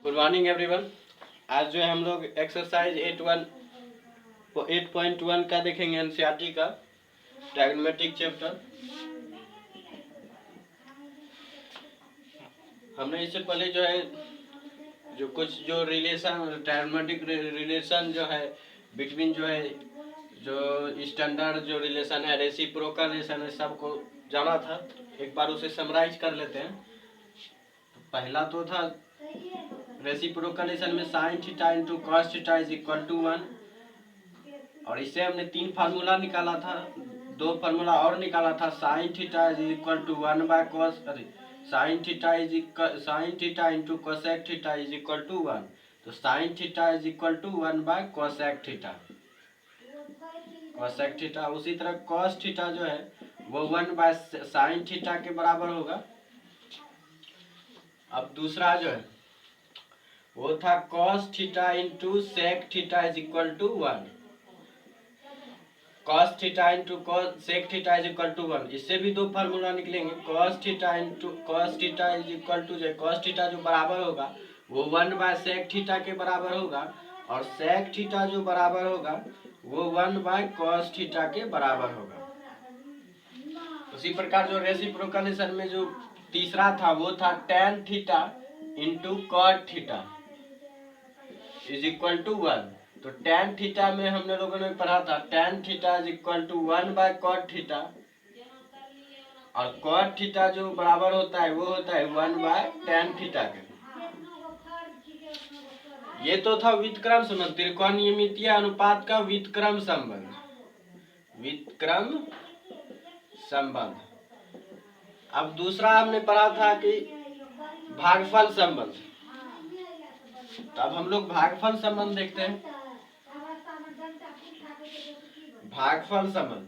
Good morning everyone. आज जो है हम लोग एक्सरसाइज 8.1 का देखेंगे, एनसीईआरटी का ट्रिग्नोमेट्रिक चैप्टर। हमने इससे पहले जो है जो कुछ जो रिलेशन ट्रिग्नोमेट्रिक रिलेशन जो है बिटवीन जो है जो स्टैंडर्ड जो रिलेशन है, रेसिप्रोकल रिलेशन है, सबको जाना था। एक बार उसे समराइज कर लेते हैं। तो पहला तो था रेसिप्रोकल रिलेशन में sine theta into cos theta is equal to 1, और इससे हमने 3 फार्मूला निकाला था, 2 फार्मूला और निकाला था। Sine theta is equal to 1 by cos, sine theta into cosec theta is equal to 1। तो sine theta is equal to 1 by cosec theta, cosec theta. उसी तरह कॉस थीटा जो है वो 1 बाय साइन थीटा के बराबर होगा। अब दूसरा जो है वो था cos theta into sec theta is equal to 1, cos theta into sec theta is equal to 1। इससे भी 2 फार्मूला निकलेंगे। cos theta into cos theta is equal to cos theta जो बराबर होगा वो 1 बाय सेक थीटा के बराबर होगा, और सेक थीटा जो बराबर होगा वो 1 बाय cos थीटा के बराबर होगा। उसी प्रकार जो रेसिप्रोकल रिलेशन में जो तीसरा था वो था tan theta into cot theta is equal to 1। तो tan थीटा में हमने लोगों ने पढ़ा था tan theta is equal to 1 by cot theta, और कॉट थीटा जो बराबर होता है वो होता है 1 बाय tan थीटा के। ये तो था व्युत्क्रम संबंध, त्रिकोणमितीय अनुपात का व्युत्क्रम संबंध, व्युत्क्रम संबंध। अब दूसरा हमने पढ़ा था कि भागफल संबंध। तो अब हम लोग भागफल संबंध देखते हैं। भागफल संबंध,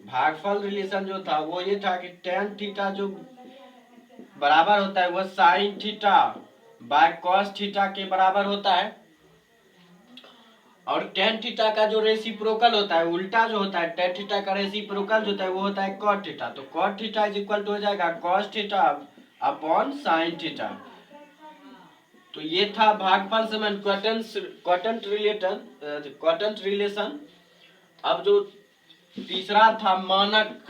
भागफल रिलेशन जो था वो ये था कि tan थीटा जो बराबर होता है वह sine theta by cos theta के बराबर होता है, और tan थीटा का जो रेसिप्रोकल होता है, उल्टा जो होता है, tan थीटा का रेसिप्रोकल जो होता है वो होता है cot थीटा। तो cot theta is equal to हो जाएगा cos theta upon sine theta. तो ये था भागफल संबंध, क्वोटेंट रिलेशन। अब जो तीसरा था मानक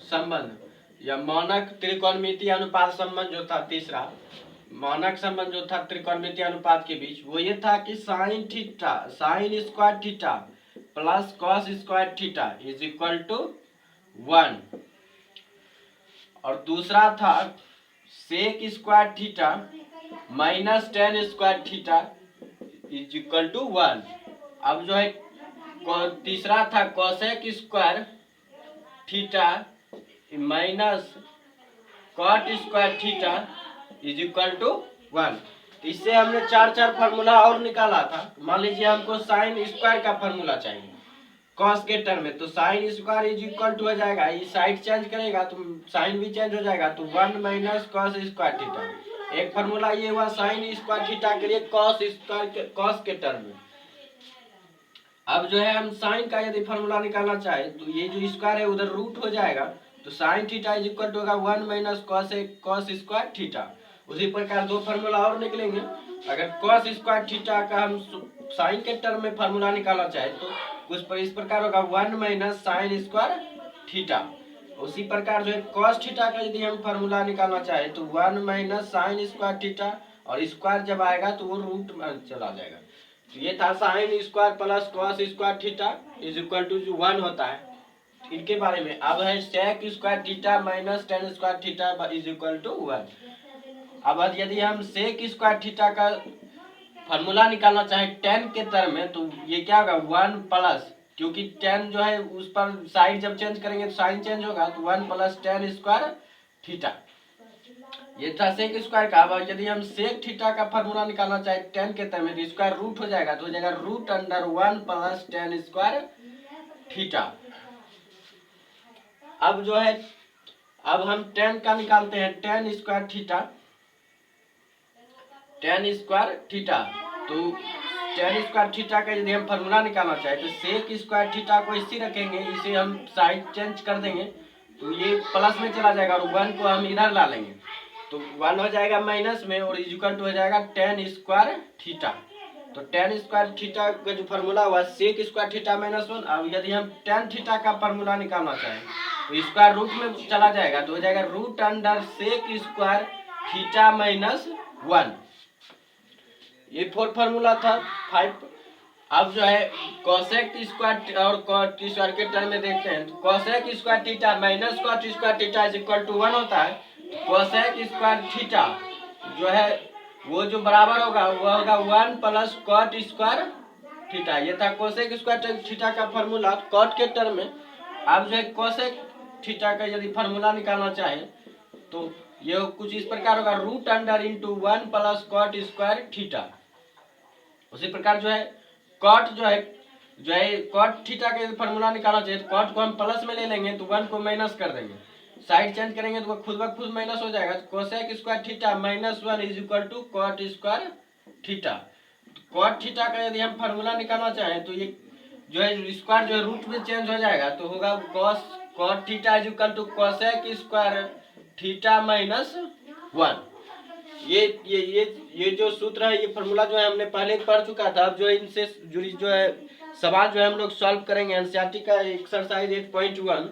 संबंध या मानक त्रिकोणमितीय अनुपात संबंध जो था, तीसरा मानक संबंध जो था त्रिकोणमितीय अनुपात के बीच, वो ये था कि sine square theta plus cos square theta is equal to 1, और दूसरा था sec square theta minus tan square theta is equal to 1। अब जो है तीसरा था cosec square theta minus cot square theta is equal to 1। इससे हमने 4 फार्मूला और निकाला था। मान लीजिए हमको साइन स्क्वायर का फार्मूला चाहिए कॉस के टर्म में, तो sine square is equal to हो जाएगा, ये साइड चेंज करेगा तो साइन भी चेंज हो जाएगा, तो 1 माइनस कॉस स्क्वायर थीटा। एक फार्मूला ये हुआ साइन स्क्वायर थीटा के लिए कॉस के टर्म में। अब जो है हम साइन का यदि फार्मूला निकालना चाहे तो ये जो स्क्वायर है उधर रूट हो जाएगा, तो sine theta is equal to होगा 1 माइनस कॉस स्क्वायर थीटा। उसी प्रकार 2 फार्मूला और निकलेंगे। अगर कॉस स्क्वायर थीटा का हम साइन के टर्म में फार्मूला निकालना चाहे तो कुछ पर इस प्रकार होगा 1 माइनस साइन स्क्वायर थीटा। उसी प्रकार जो है कॉस थीटा का यदि हम फार्मूला निकालना चाहे तो 1 माइनस साइन स्क्वायर थीटा, और स्क्वायर जब आएगा तो वो रूट में चला जाएगा। तो ये था sine square plus cos square theta is equal to 1 होता है। इनके बारे में अब है sec square theta minus tan square theta is equal to 1। अब यदि हम सेक स्क्वायर थीटा का फार्मूला निकालना चाहे tan के टर्म में तो ये क्या होगा 1 प्लस, क्योंकि tan जो है उस पर साइड जब चेंज करेंगे तो साइन चेंज होगा, तो 1 प्लस tan स्क्वायर थीटा। ये था सेक स्क्वायर का। अब यदि हम सेक थीटा का फार्मूला निकालना चाहे tan के टर्म में तो स्क्वायर रूट हो जाएगा, तो हो जाएगा root under 1 plus tan square theta. अब जो है अब हम tan का निकालते हैं, tan square theta, tan square theta. तो tan स्क्वायर थीटा का यदि हम फार्मूला निकालना चाहे तो सेक स्क्वायर थीटा को इसी रखेंगे, इसे हम साइड चेंज कर देंगे, तो ये प्लस में चला जाएगा और 1 को हम इधर ला लेंगे तो 1 हो जाएगा माइनस में और इक्वल टू हो जाएगा tan स्क्वायर थीटा। तो tan स्क्वायर थीटा का जो फार्मूला हुआ सेक स्क्वायर थीटा माइनस 1। अब यदि हम tan थीटा का फार्मूला निकालना चाहें तो स्क्वायर रूट में चला जाएगा तो हो जाएगा root under sec square theta minus 1। ये फोर्थ फार्मूला था 5। अब जो है कोसेक स्क्वायर और कॉट स्क्वायर के टर्म में देखते हैं तो cosec square theta minus cot square theta is equal to 1 होता है। कोसेक स्क्वायर थीटा जो है वो जो बराबर होगा वो होगा 1 प्लस कॉट स्क्वायर थीटा। ये था कोसेक स्क्वायर थीटा का फार्मूला कॉट के टर्म में। अब जो है कोसेक थीटा का यदि फार्मूला निकालना चाहे तो ये कुछ इस प्रकार होगा root under into 1 plus cot square theta. उसी प्रकार जो है कॉट जो है कॉट थीटा का फार्मूला निकालना चाहिए तो कॉट को हम प्लस में ले लेंगे तो 1 को माइनस कर देंगे। साइड चेंज करेंगे तो खुद ब खुद माइनस हो जाएगा तो cosec square theta minus 1 is equal to cot square theta. Cot theta का यदि हम फार्मूला निकालना चाहें तो ये जो है स्क्वायर जो है रूट में चेंज हो जाएगा तो होगा cos cot theta is equal to cosec square theta minus 1। ये जो सूत्र है ये फार्मूला जो है हमने पहले पढ़ चुका था। अब जो है इनसे जुड़ी जो है सवाल जो है हम लोग सॉल्व करेंगे एनसीईआरटी का एक्सरसाइज 8.1।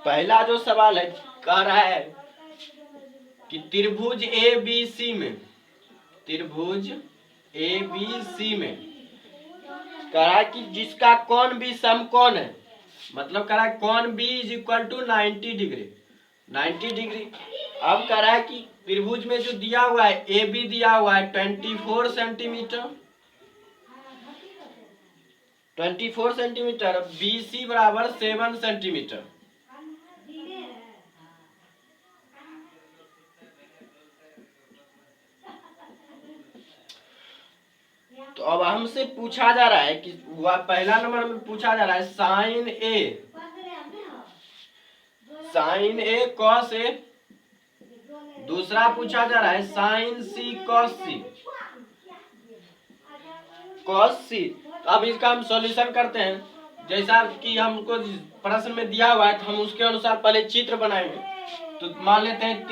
पहला जो सवाल है कह रहा है कि त्रिभुज ABC में त्रिभुज ABC में कह रहा है कि जिसका कोण भी समकोण है मतलब कह रहा है कोण B is equal to 90 degree 90 degree. अब कह रहा है कि त्रिभुज में जो दिया हुआ है AB दिया हुआ है 24 सेंटीमीटर 24 सेंटीमीटर BC बराबर 7 सेंटीमीटर। तो अब हमसे पूछा जा रहा है कि वह पहला नंबर में पूछा जा रहा है साइन ए कॉस ए। दूसरा पूछा जा रहा है साइन C कॉस C। तो अब इसका हम सॉल्यूशन करते हैं जैसा कि हमको प्रश्न में दिया हुआ है तो हम उसके अनुसार पहले चित्र बनाएंगे। तो मान लेते हैं एक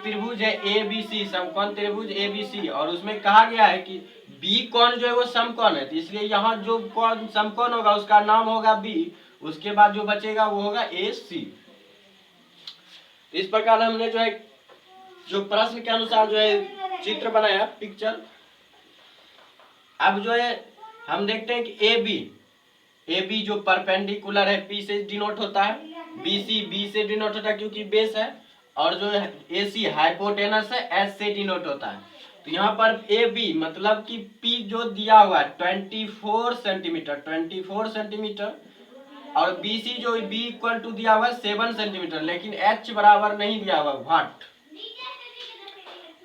त्रिभुज है ABC समकोण त्रिभुज ABC और उसमें कहा गया है कि B कोण जो है वो समकोण है तो इसलिए यहाँ जो कोण समकोण होगा उसका नाम होगा B। उसके बाद जो बचेगा वो होगा AC। इस प्रकार हमने जो है जो प्रश्न के अनुसार जो है चित्र बनाया पिक्चर। अब जो है हम देखते हैं कि AB जो परपेंडिकुलर है P से डिनोट होता है BC B से डिनोट होता है क्योंकि बेस है और जो है AC हाइपोटेनस है S से डिनोट होता है। तो यहाँ पर AB मतलब कि P जो दिया हुआ है 24 सेंटीमीटर और BC जो B इक्वल टू दिया हुआ है 7 सेंटीमीटर लेकिन H बराबर नहीं दिया हुआ व्हाट।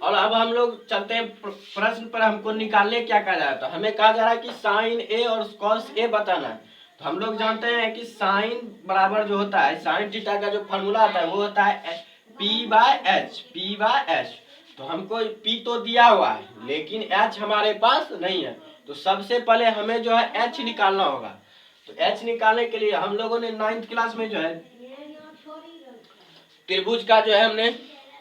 और अब हम लोग चलते हैं प्रश्न पर। हमको निकालने क्या कहा जा रहा था हमें कहा जा रहा है कि साइन A और कॉस A बताना है। तो हम लोग जानते हैं कि साइन बराबर जो होता है साइन थीटा का जो फार्मूला आता है वो होता है P/H। तो हमको P तो दिया हुआ है लेकिन H हमारे पास नहीं है तो सबसे पहले हमें जो है H निकालना होगा। तो H निकालने के लिए हम लोगों ने 9th क्लास में जो है त्रिभुज का जो है हमने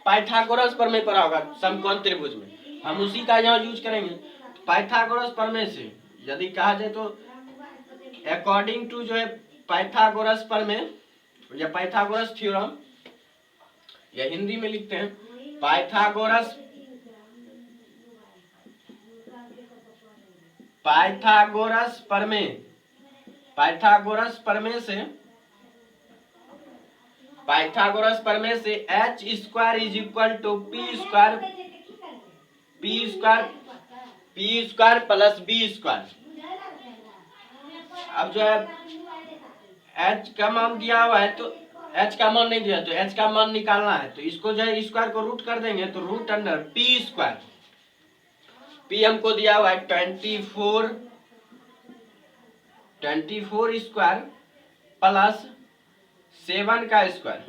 पाइथागोरस प्रमेय पढ़ा होगा समकोण त्रिभुज में हम उसी का यहाँ यूज करेंगे। पाइथागोरस प्रमेय से यदि कहा जाए तो अकॉर्डिंग टू जो है पाइथागोरस प्रमेय या पाइथागोरस थ्योरम या हिंदी में लिखते हैं पाइथागोरस प्रमेय से H square is equal to P square plus B square. अब जो है H का मान दिया हुआ है तो H का मान नहीं दिया तो H का मान निकालना है तो इसको जो है स्क्वायर को रूट कर देंगे तो root under P square P हमको दिया हुआ है 24 स्क्वायर प्लस 7 का स्क्वायर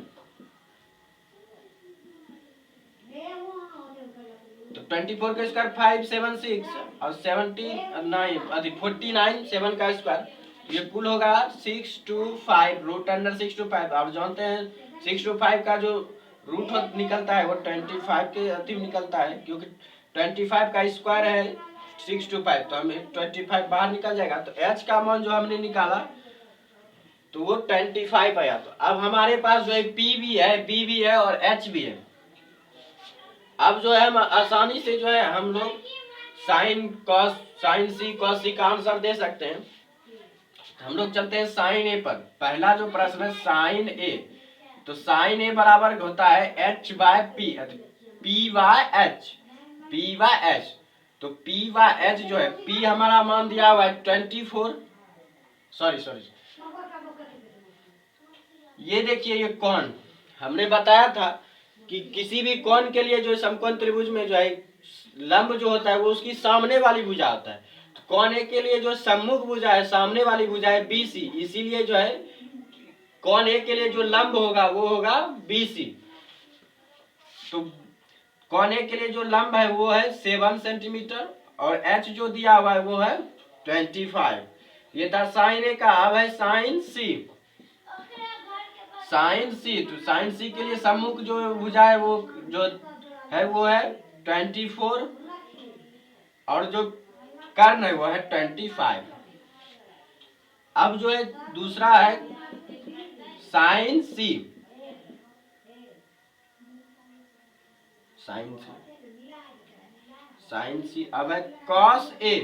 24 का स्क्वायर 576 और 49 7 का स्क्वायर, ये कुल होगा 625 रूट अंडर 625। आप जानते हैं 625 का जो रूट निकलता है वो 25 के अति निकलता है, क्योंकि 25 का स्क्वायर है 625, तो हमें 25 बाहर निकल जाएगा। तो h का मान जो हमने निकाला तो वो 25 आया। तो अब हमारे पास जो है p भी है, b भी है और h भी है। अब जो है हम आसानी से जो है हम लोग साइन कॉस साइन सी कॉस सी का आंसर दे सकते हैं। हम लोग चलते हैं साइन ए पर। पहला जो प्रश्न है साइन ए, तो साइन ए बराबर होता है h by P, P by H. तो पी बाय एच जो है, पी हमारा मान दिया हुआ है 24, सॉरी ये देखिए ये कोण हमने बताया था कि किसी भी कोण के लिए जो समकोण त्रिभुज में जो है लंब जो होता है वो उसकी सामने वाली भुजा होता है। तो कोण ए के लिए जो सम्मुख भुजा है, सामने वाली भुजा है BC, इसीलिए जो है कोण ए के लिए जो लंब होगा वो होगा BC। तो कोण ए के लिए जो लंब है वो है 7 सेंटीमीटर और h जो दिया हुआ है वो है 25। ये था साइन ए का। अब है साइन सी। तो साइन सी के लिए सम्मुख जो भुजा है वो जो है वो है 24 और जो कर्ण है वो है 25। अब जो है दूसरा है साइन सी। अब है कॉस ए।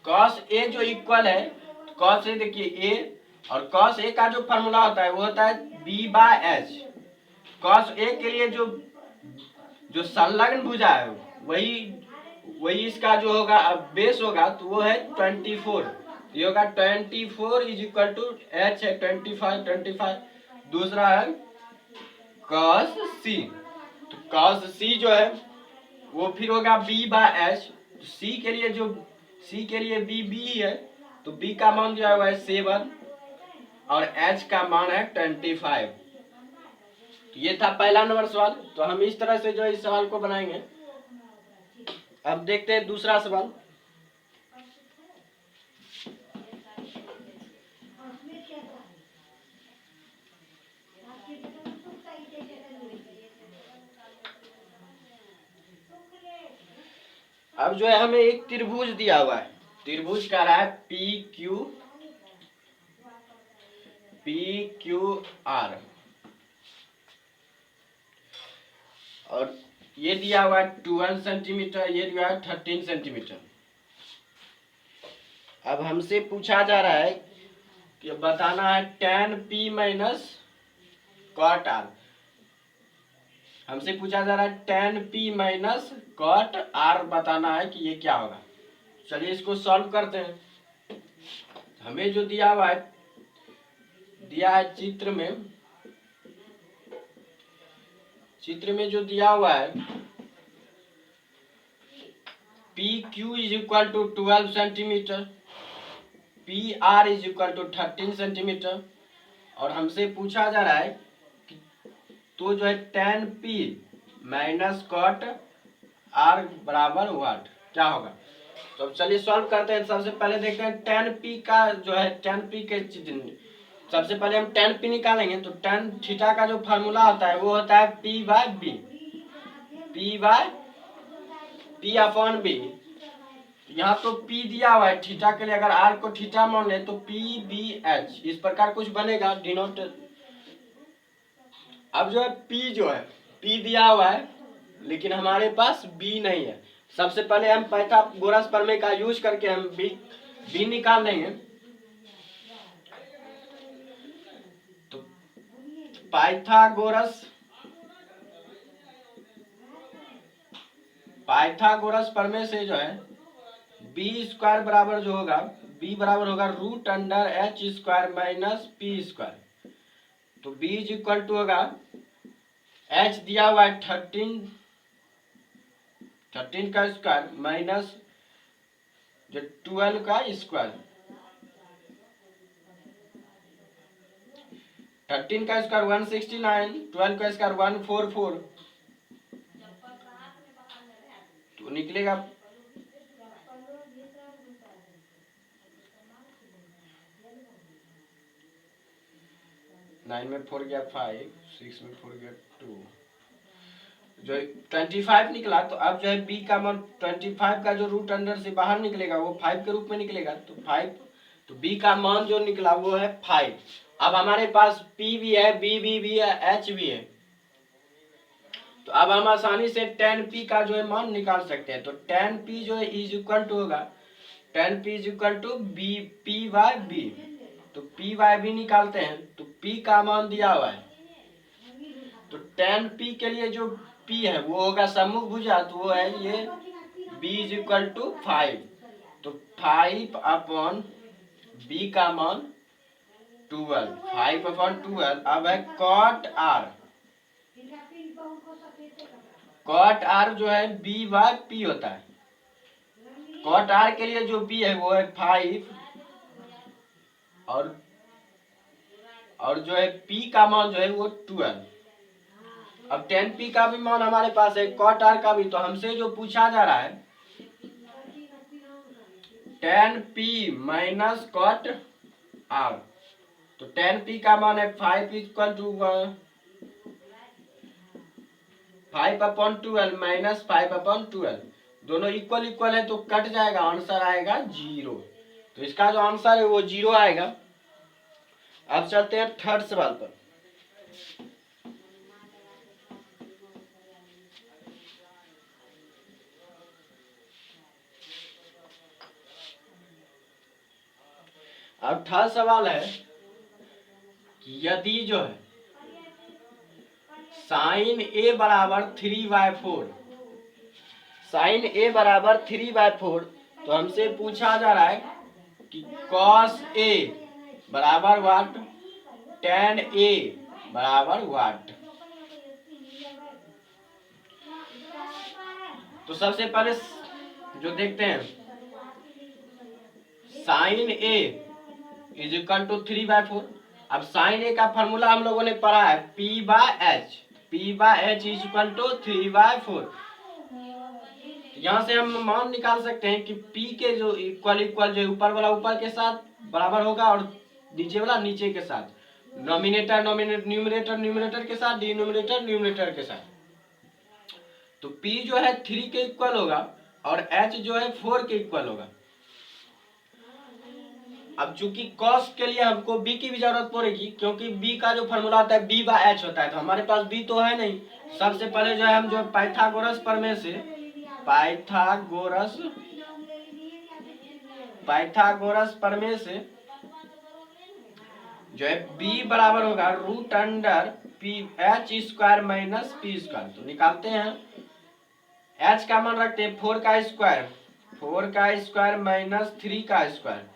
कॉस ए जो इक्वल है, कॉस ए देखिए ए, और कॉस ए का जो फॉर्मूला होता है वो होता है B by H. Cos A के लिए जो संलग्न भुजा है वही इसका जो होगा अब बेस होगा, तो वो है 24। ये होगा 24 इज इक्वल टू एच है 25। दूसरा है कॉस सी। तो कॉस सी जो है वो फिर होगा बी बाय एच। सी के लिए बी है, तो बी का मान दिया हुआ है 7 और एच का मान है 25। ये था पहला नंबर सवाल। तो हम इस तरह से जो इस सवाल को बनाएंगे। अब देखते हैं दूसरा सवाल। अब जो है हमें एक त्रिभुज दिया हुआ है। त्रिभुज का रहा है PQR और ये दिया हुआ है 12 सेंटीमीटर, ये दिया है 13 सेंटीमीटर। अब हमसे पूछा जा रहा है कि बताना है tan P minus cot R। हमसे पूछा जा रहा है tan P minus cot R बताना है कि ये क्या होगा। चलिए इसको सॉल्व करते हैं। हमें जो दिया हुआ है, चित्र में जो दिया हुआ है PQ is equal to 12 centimetre, PR is equal to 13 centimetre और हमसे पूछा जा रहा है कि तो जो है tan P minus cot R बराबर व्हाट, क्या होगा। तो अब चलिए सॉल्व करते हैं। सबसे पहले देखते हैं tan P का जो है tan P के सबसे पहले हम tan P निकालेंगे। तो tan थीटा का जो फार्मूला होता है वो होता है P by P upon B। यहाँ तो P दिया हुआ है थीटा के लिए, अगर R को थीटा मान ले तो PBH इस प्रकार कुछ बनेगा डिनोट। अब जो है P दिया हुआ है लेकिन हमारे पास B नहीं है। सबसे पहले हम पाइथागोरस प्रमेय का यूज करके हम B निकाल लेंगे। तो पाइथागोरस प्रमेय से जो है बी स्क्वायर बराबर जो होगा, बी बराबर होगा root under H square minus P square. तो बी इज इक्वल टू होगा एच दिया हुआ है 13 का स्क्वायर माइनस जो 12 का स्क्वायर। 13 का स्क्वायर 169, 12 का स्क्वायर 144, तो निकलेगा 9 में 4 गया 5, 6 में 4 गया 2, जो 25 निकला। तो अब जो है बी का मान 25 का जो रूट अंदर से बाहर निकलेगा वो 5 के रूप में निकलेगा, तो 5, तो बी का मान जो निकला वो है 5। अब हमारे पास पी भी है, बी भी है, एच भी है, तो अब हम आसानी से tan p का जो है मान निकाल सकते हैं। तो tan p जो है इज इक्वल टू होगा, tan p is equal to B P by B, तो p बाय b निकालते हैं, तो p का मान दिया हुआ है, तो tan p के लिए जो p है वो होगा सम्मुख भुजा, तो वो है ये b इज इक्वल टू 5, तो 5 अपॉन b का मान 12, 5 अपॉन 12। अब है cot r, cot r जो है b बाय p होता है, cot r के लिए जो b है वो है 5, और जो है p का मान जो है वो 12। अब tan p का भी मान हमारे पास है, cot r का भी, तो हमसे जो पूछा जा रहा है tan p minus cot r, तो tan p का मान है 5 equal to 5 upon 12 minus 5 upon 12, दोनों इक्वल इक्वल है तो कट जाएगा, आंसर आएगा 0। तो इसका जो आंसर है वो 0 आएगा। अब चलते हैं थर्ड सवाल पर। अब थर्ड सवाल है कि यदि जो है साइन ए बराबर 3/4, साइन ए बराबर 3/4, तो हमसे पूछा जा रहा है कि कॉस ए बराबर वाट, टेन ए बराबर वाट। तो सबसे पहले जो देखते हैं sine A is equal to 3/4। अब साइन ए का फॉर्मूला हम लोगों ने पढ़ा है p/h, p/h is equal to 3/4। यहाँ से हम मान निकाल सकते हैं कि p के जो इक्वल इक्वल जो ऊपर वाला ऊपर के साथ बराबर होगा और नीचे वाला नीचे के साथ, नॉमिनेटर न्यूमरेटर न्यूमरेटर के साथ, डिनोमिनेटर न्यूमरेटर के साथ। तो p जो है 3 के इक्वल होगा और h जो है 4 के इक्वल होगा। अब चूंकि cos के लिए हमको b की भी जरूरत पड़ेगी, क्योंकि b का जो फॉर्मूला होता है b/h होता है, तो हमारे पास b तो है नहीं। सबसे पहले जो है हम जो पाइथागोरस प्रमेय से जो है b बराबर होगा root under P H square minus P square, तो निकालते हैं। h का मान रखते हैं 4 का स्क्वायर, 4 का स्क्वायर माइनस 3 का स्क्वायर,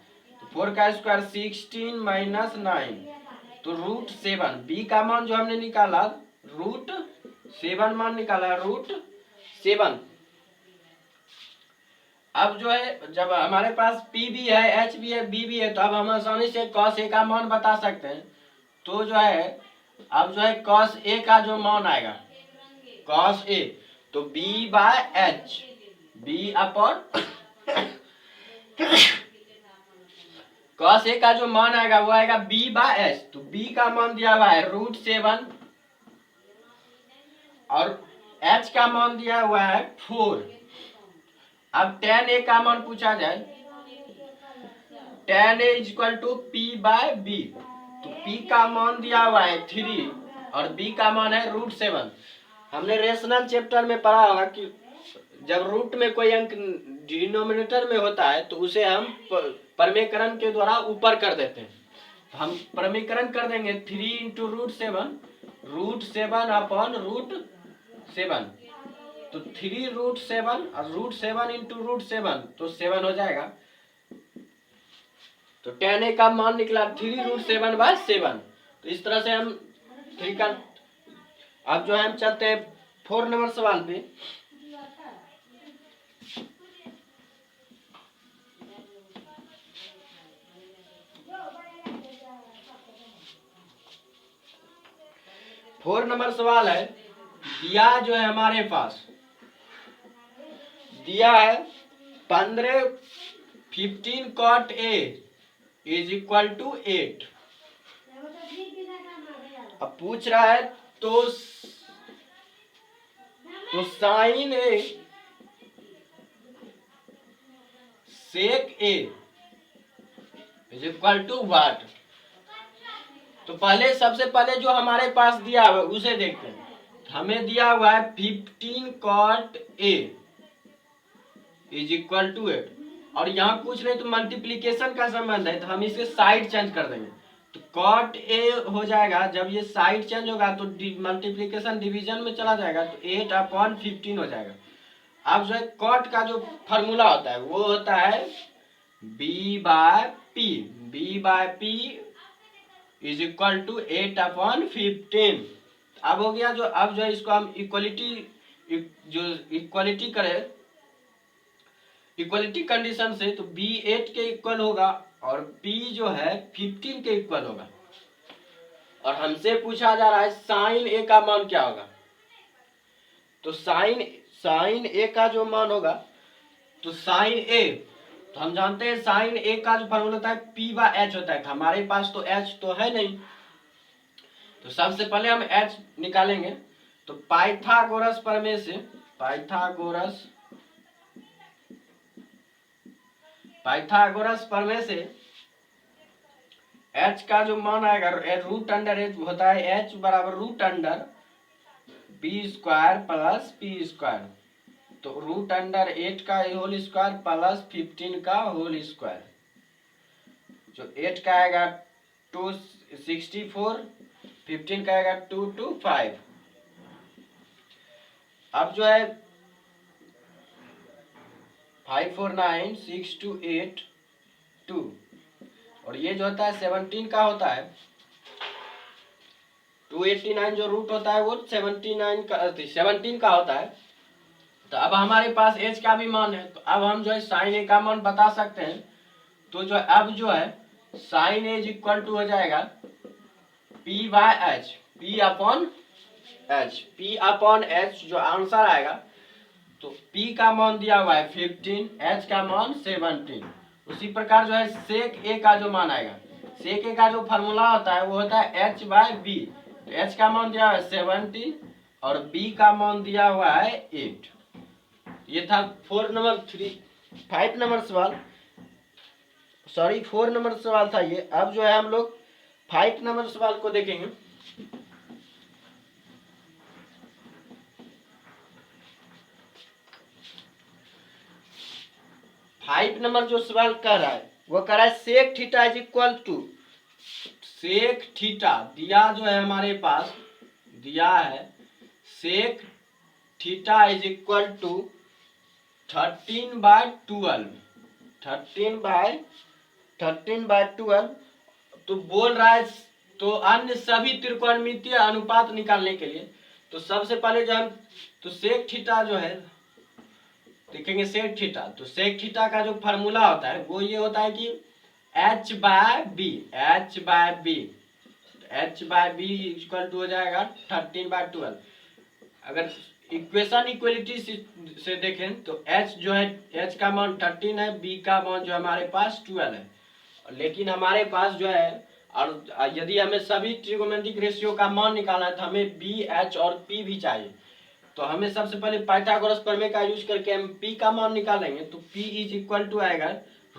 4 का स्क्वायर 16 माइनस 9, तो रूट 7। b का मान जो हमने निकाला रूट 7 मान निकाला, रूट 7। अब जो है जब हमारे पास p भी है, h भी है, b भी है, तो अब हम आसानी से cos a का मान बता सकते हैं। तो जो है अब जो है cos a का जो मान आएगा cos a, तो b/h, b upon cos a का जो मान आएगा वो आएगा b/h, तो b का मान दिया हुआ है रूट 7 और h का मान दिया हुआ है 4। अब tan a का मान पूछा जाए, tan a is equal to p/b, तो p का मान दिया हुआ है 3 और b का मान है रूट 7। हमने रेशनल चैप्टर में पढ़ा होगा कि जब रूट में कोई अंक डिनोमिनेटर में होता है तो उसे हम परमीकरण के द्वारा ऊपर कर देते हैं। तो हम परमीकरण कर देंगे 3 इंटू रूट 7 अपॉन रूट 7, तो 3 रूट 7 और रूट 7 इंटू रूट 7, तो 7 हो जाएगा। तो tan a का मान निकला 3 रूट 7/7। तो इस तरह से हम 3 का। अब जो है हम चलते हैं 4 नंबर सवाल पे। 4 नंबर सवाल है, दिया जो है हमारे पास, दिया है 15 cot A is equal to 8। अब पूछ रहा है तो sine A sec A is equal to what. तो पहले सबसे पहले जो हमारे पास दिया हुआ है उसे देखते हैं। हमें दिया हुआ है 15 cot A is equal to 8, और यहाँ पूछ रहे तो मल्टीप्लीकेशन का संबंध है, तो हम इसे साइड चेंज कर देंगे। तो cot A हो जाएगा, जब ये साइड चेंज होगा तो मल्टीप्लीकेशन डिवीजन में चला जाएगा, तो 8/15 हो जाएगा। अब जो है cot का जो फॉर्मूला होता है वो होता है B/P इज इक्वल टू 8/15। अब हो गया, जो अब जो है इसको हम इक्वलिटी करें, इक्वलिटी कंडीशन से, तो B 8 के इक्वल होगा और P जो है 15 के इक्वल होगा। और हमसे पूछा जा रहा है साइन A का मान क्या होगा। तो साइन A का जो मान होगा, तो साइन A, तो हम जानते हैं साइन A का जो फॉर्मूला होता है P/H होता है। हमारे पास तो H तो है नहीं, तो सबसे पहले हम H निकालेंगे। तो पाइथागोरस प्रमेय से, पाइथागोरस प्रमेय से H का जो मान आएगा, रूट अंडर H होता है H बराबर root under B² plus P²। तो रूट अंडर 8 का होल स्क्वायर प्लस 15 का होल स्क्वायर, जो 8 का आएगा 264, 15 का आएगा 225। अब जो है 5496282, और ये जो होता है 17 का होता है, 289 जो रूट होता है वो 17 का होता है। तो अब हमारे पास एच का भी मान है, तो अब हम जो है साइन ए का मान बता सकते हैं। तो जो अब जो है sine A is equal to हो जाएगा P/H, P/H जो आंसर आएगा। तो P का मान दिया हुआ है 15, H का मान 17। उसी प्रकार जो है सेक A का जो मान आएगा, सेक A का जो फार्मूला होता है वो होता है H/B। तो H का मान दिया हुआ है 17 और B का मान दिया हुआ है 8। ये था 5 नंबर सवाल, सॉरी 4 नंबर सवाल था ये। अब जो है हम लोग 5 नंबर सवाल को देखेंगे। फाइव नंबर जो सवाल कर रहा है वो कह रहा है sec theta is equal to, sec theta दिया जो है हमारे पास, दिया है sec theta is equal to 13/12, 13/12। तो बोल रहा है तो अन्य सभी त्रिकोणमितीय अनुपात निकालने के लिए, तो सबसे पहले जो हम तो सेक थीटा जो है देखेंगे, सेक थीटा, तो सेक थीटा का जो फार्मूला होता है वो ये होता है कि H/B, H/B इक्वल टू हो जाएगा 13/12। अगर इक्वेशन इक्वलिटी से देखें तो H जो है, H का मान 13 है, B का मान जो हमारे पास 12 है। लेकिन हमारे पास जो है, और यदि हमें सभी ट्रिगोनोमेट्रिक रेशियो का मान निकालना है तो हमें B, H और P भी चाहिए। तो हमें सबसे पहले पाइथागोरस प्रमेय का यूज करके हम P का मान निकालेंगे। तो P इज इक्वल टू आएगा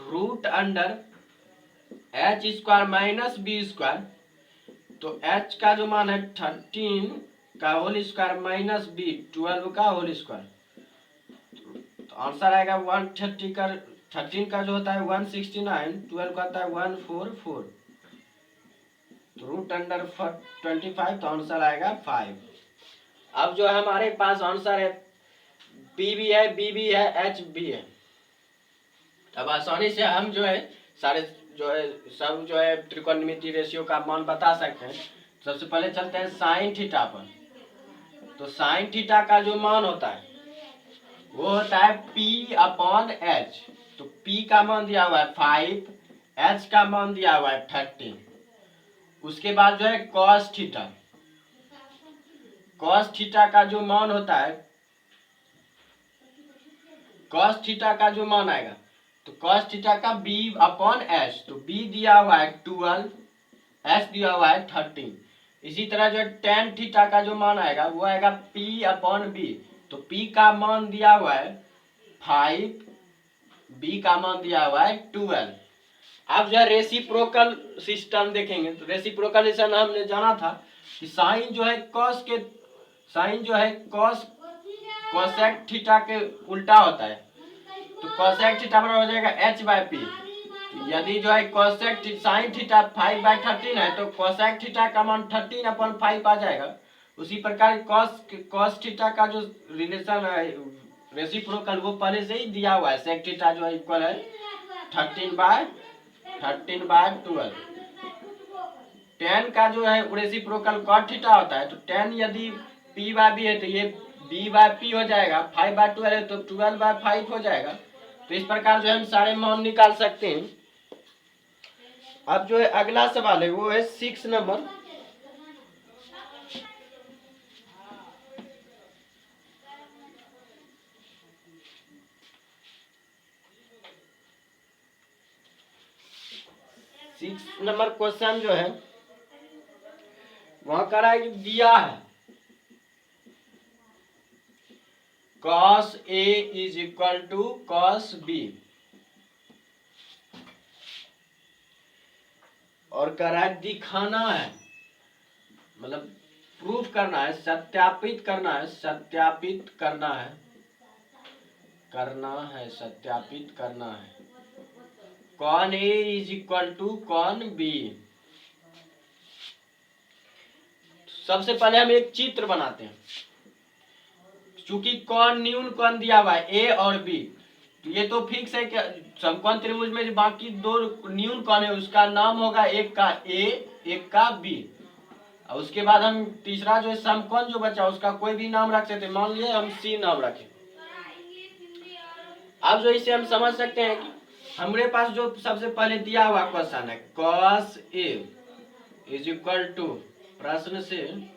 root under H² minus B²। तो H का जो मान है 13 का होल स्क्वायर माइनस B 12 का होल स्क्वायर, तो आंसर आएगा 130 का, 13 का जो होता है 169, 12 का होता है 144, तो रूट अंडर 25, तो आंसर आएगा 5। अब जो है हमारे पास आंसर है P भी है, B भी है, H भी है। अब आसानी से हम जो है सारे जो है सब जो है त्रिकोणमितीय रेशियो का मान बता सकते हैं। सबसे पहले चलते हैं साइन थीटा पर। तो साइन थीटा का जो मान होता है वो होता है P/H। तो P का मान दिया हुआ है 5, H का मान दिया हुआ है 13। उसके बाद जो है cos थीटा, कॉस थीटा का जो मान होता है, कॉस थीटा का जो मान आएगा, तो कॉस थीटा का b अपॉन एस, तो b दिया हुआ है 12, एस दिया हुआ है 13। इसी तरह जो टेन थीटा का जो मान आएगा वो आएगा p अपॉन बी, तो p का मान दिया हुआ है 5, b का मान दिया हुआ है 12। अब जो है रेसिप्रोकल सिस्टम देखेंगे, तो रेसिप्रोकल सिस्टम हमने जाना था कि साइन जो है कॉस के, साइन जो है कॉस कोसेक थीटा के उल्टा होता है, तो कोसेक थीटा बराबर हो जाएगा h बाय पी। यदि जो है कोसेक साइन थीटा 5/13 है, तो कोसेक थीटा का मान 13/5 आ जाएगा। उसी प्रकार कॉस थीटा का जो रिलेशन है रेसिप्रोकल वो पहले से ही दिया हुआ है, सेक थीटा जो है इक्वल है 13/12। टेन का जो है रेसिप्रोकल कॉट थीटा होता है, तो टेन यदि p बाय बी है तो ये b बाय पी हो जाएगा, 5/12 है तो 12/5 हो जाएगा। तो इस प्रकार जो है हम सारे मान निकाल सकते हैं। अब जो है अगला सवाल है वो है 6 नंबर। सिक्स नंबर क्वेश्चन जो है वहां कह रहा है कि दिया है cos A is equal to cos B, और कह रहा है दिखाना है, मतलब प्रूफ करना है, सत्यापित करना है, सत्यापित करना है, सत्यापित करना है cos A is equal to cos B। सबसे पहले हम एक चित्र बनाते हैं, चूंकि कौन न्यून कौन दिया हुआ है ए और बी, तो ये तो फिक्स है कि समकोण त्रिभुज में बाकी दो न्यून कौन है उसका नाम होगा, एक का ए एक का बी, और उसके बाद हम तीसरा जो समकोण जो बचा उसका कोई भी नाम रख सकते हैं, मान लिए हम सी नाम रखें। अब जो इसे हम समझ सकते हैं कि हमारे पास जो सबसे पहले दिया हुआ क्वेश्चन है cos A is equal to, प्रश्न से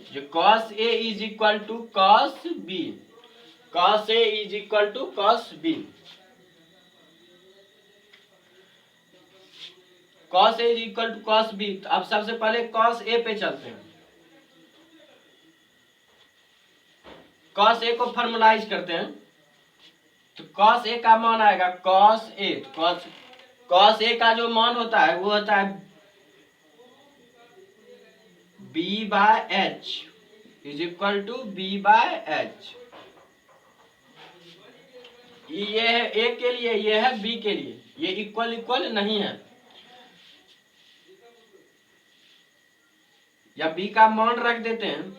जो cos A is equal to cos B, cos A is equal to cos B, cos A is equal to cos B। तो अब सबसे पहले cos A पे चलते हैं, cos A को फॉर्मुलाइज करते हैं, तो cos A का मान आएगा cos A, तो cos A का जो मान होता है वो होता है B by H is equal to B by H। ये है A के लिए, ये है B के लिए, ये इक्वल इक्वल नहीं है, या B का मान रख देते हैं।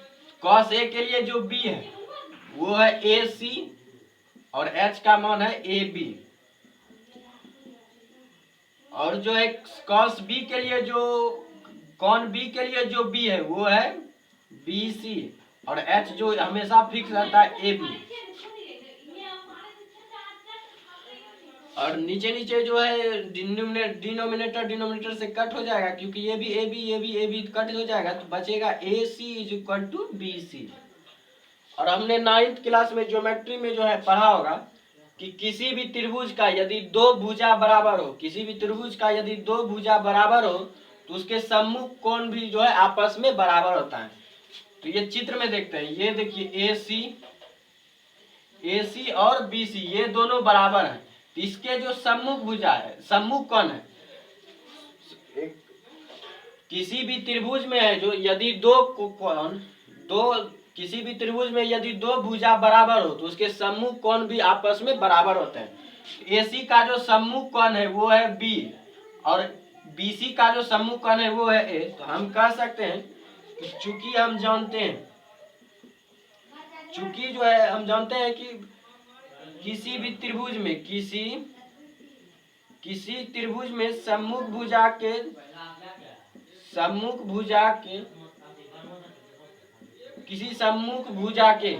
cos A के लिए जो B है वो है AC और H का मान है AB, और जो है cos B के लिए जो कॉन B के लिए जो B है वो है BC, और H जो हमेशा फिक्स रहता है AB, और नीचे नीचे जो है डिनोमिनेटर से कट हो जाएगा, क्योंकि ये भी AB कट हो जाएगा, तो बचेगा AC is equal to BC। और हमने 9th क्लास में ज्योमेट्री में जो है पढ़ा होगा कि किसी भी त्रिभुज का यदि दो भुजा बराबर हो, किसी भी त्रिभुज का यदि दो भुजा बराबर हो तो उसके सम्मुख कोण भी जो है आपस में बराबर होता है। तो ये चित्र में देखते हैं, ये देखिए AC और BC ये दोनों बराबर हैं, तो इसके जो सम्मुख भुजा है, सम्मुख कोण है, किसी भी त्रिभुज में है जो यदि दो कोण किसी भी त्रिभुज में यदि दो भुजा बराबर हो तो उसके सम्मुख कोण भी आपस में बराबर होते हैं। AC का जो सम्मुख कोण है वो है B, और BC का जो सम्मुख कोण है वो है A। तो हम कह सकते हैं कि चूंकि हम जानते हैं, चूंकि जो है हम जानते हैं कि किसी भी त्रिभुज में किसी त्रिभुज में सम्मुख भुजा के किसी सम्मुख भुजा के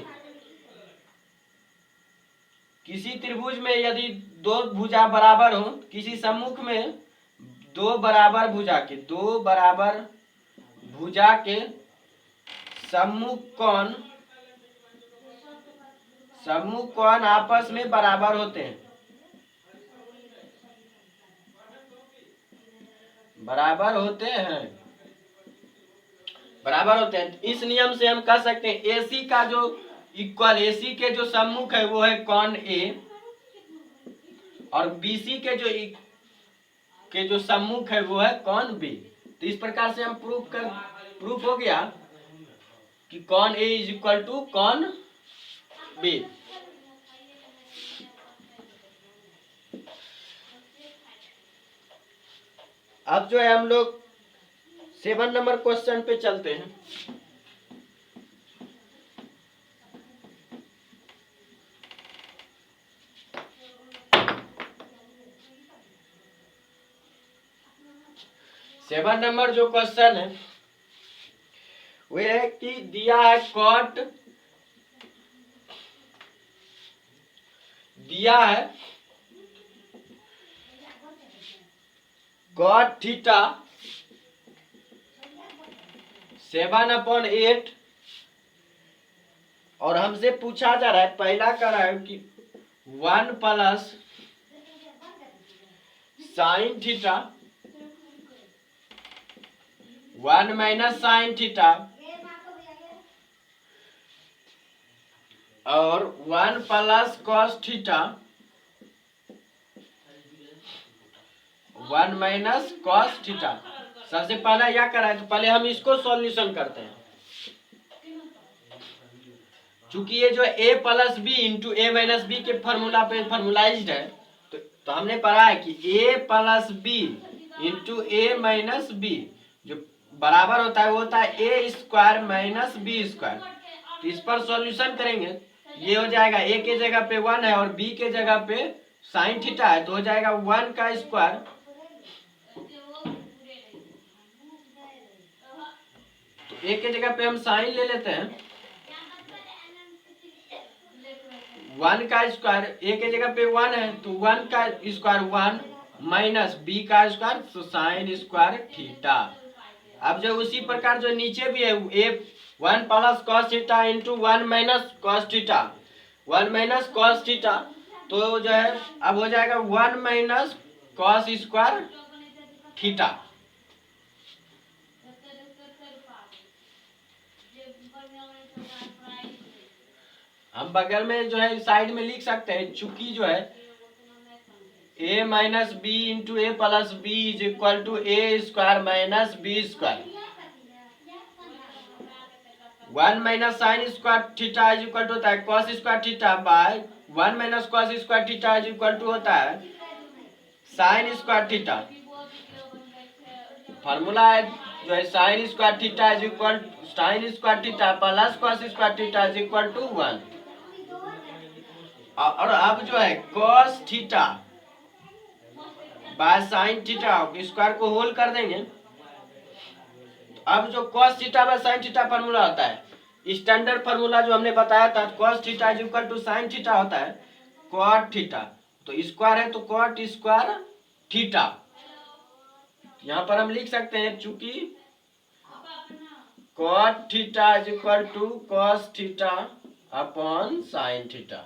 किसी त्रिभुज में यदि दो भुजा बराबर हो, किसी सम्मुख में दो बराबर भुजा के सम्मुख कोण आपस में बराबर होते हैं, बराबर होते हैं। इस नियम से हम कह सकते हैं AC का जो इक्वल, AC के जो सम्मुख है वो है कॉन A, और BC के जो सम्मुख है वो है कॉन B। तो इस प्रकार से हम प्रूफ हो गया कि cos A is equal to cos B। अब जो है हम लोग 7 नंबर क्वेश्चन पे चलते हैं। सेवन नंबर जो क्वेश्चन है वो है कि दिया है कॉट थीटा 7/8, और हमसे पूछा जा रहा है, पहला कर रहा है कि 1 plus sine theta 1 minus sine theta और 1 plus cos theta 1 minus cos theta. सबसे पहला यह करा है तो पहले हम इसको सॉल्यूशन करते हैं। चूंकि ये जो a plus B into A minus B के फॉर्मूला पे फॉर्मुलाइज्ड है, तो हमने पढ़ा है कि a plus B into A minus B जो बराबर होता है वो होता है A square minus B square. तो इस पर सॉल्यूशन करेंगे, ये हो जाएगा a के जगह पे 1 है और b के जगह पे साइन थीटा है, तो हो जाएगा 1 का स्क्वायर, तो a के जगह पे हम साइन ले लेते हैं, 1 का स्क्वायर, a के जगह पे 1 है तो 1 का स्क्वायर 1 माइनस b का स्क्वायर, तो साइन स्क्वायर थीटा। अब जो उसी प्रकार जो नीचे भी है a 1 plus cos theta into 1 minus cos theta, 1 minus cos theta, तो जो है अब हो जाएगा 1 माइनस कॉस स्क्वायर थीटा। हम बगल में जो है साइड में लिख सकते हैं, चूंकि जो है a minus B into A plus B is equal to A square minus B square, 1 minus sine square theta is equal to होता है cos square theta by 1 minus cos square theta is equal to होता है sine square theta. Formula है जो है sine square theta is equal sine square theta plus cos square theta is equal to 1। और अब जो है cos theta by sine theta square को होल कर देंगे। अब जो cos theta by sine theta formula होता है, स्टैंडर्ड फार्मूला जो हमने बताया था, cos theta is equal to sine theta होता है कॉट थीटा, तो स्क्वायर है तो कॉट स्क्वायर थीटा। यहां पर हम लिख सकते हैं चूंकि cot theta is equal to cos theta upon sine theta.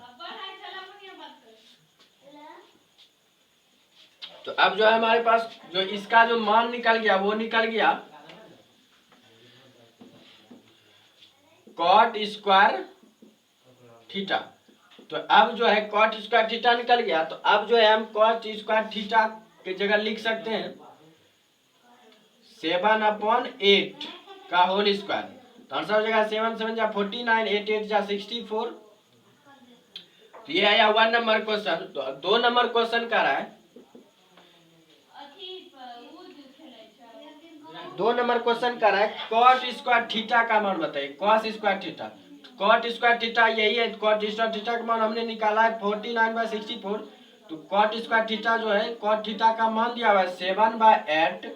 तो अब जो है हमारे पास जो इसका जो मान निकल गया वो निकल गया कॉट स्क्वायर थीटा। तो अब जो है कॉट स्क्वायर थीटा निकल गया, तो अब जो है हम कॉट स्क्वायर थीटा के जगह लिख सकते हैं 7/8 का होल स्क्वायर। तो आंसर हो जाएगा 7 7 जा 49, 8 8 जा 64। तो ये आया 1 नंबर क्वेश्चन। तो 2 नंबर क्वेश्चन कर रहा है, 2 नंबर क्वेश्चन कर रहा है कॉट स्क्वायर थीटा का मान बताइए। Cos square theta, cot square theta यही है, कॉट स्क्वायर थीटा का मान हमने निकाला है 49/64। तो कॉट स्क्वायर थीटा जो है, कॉट थीटा का मान दिया हुआ है 7/8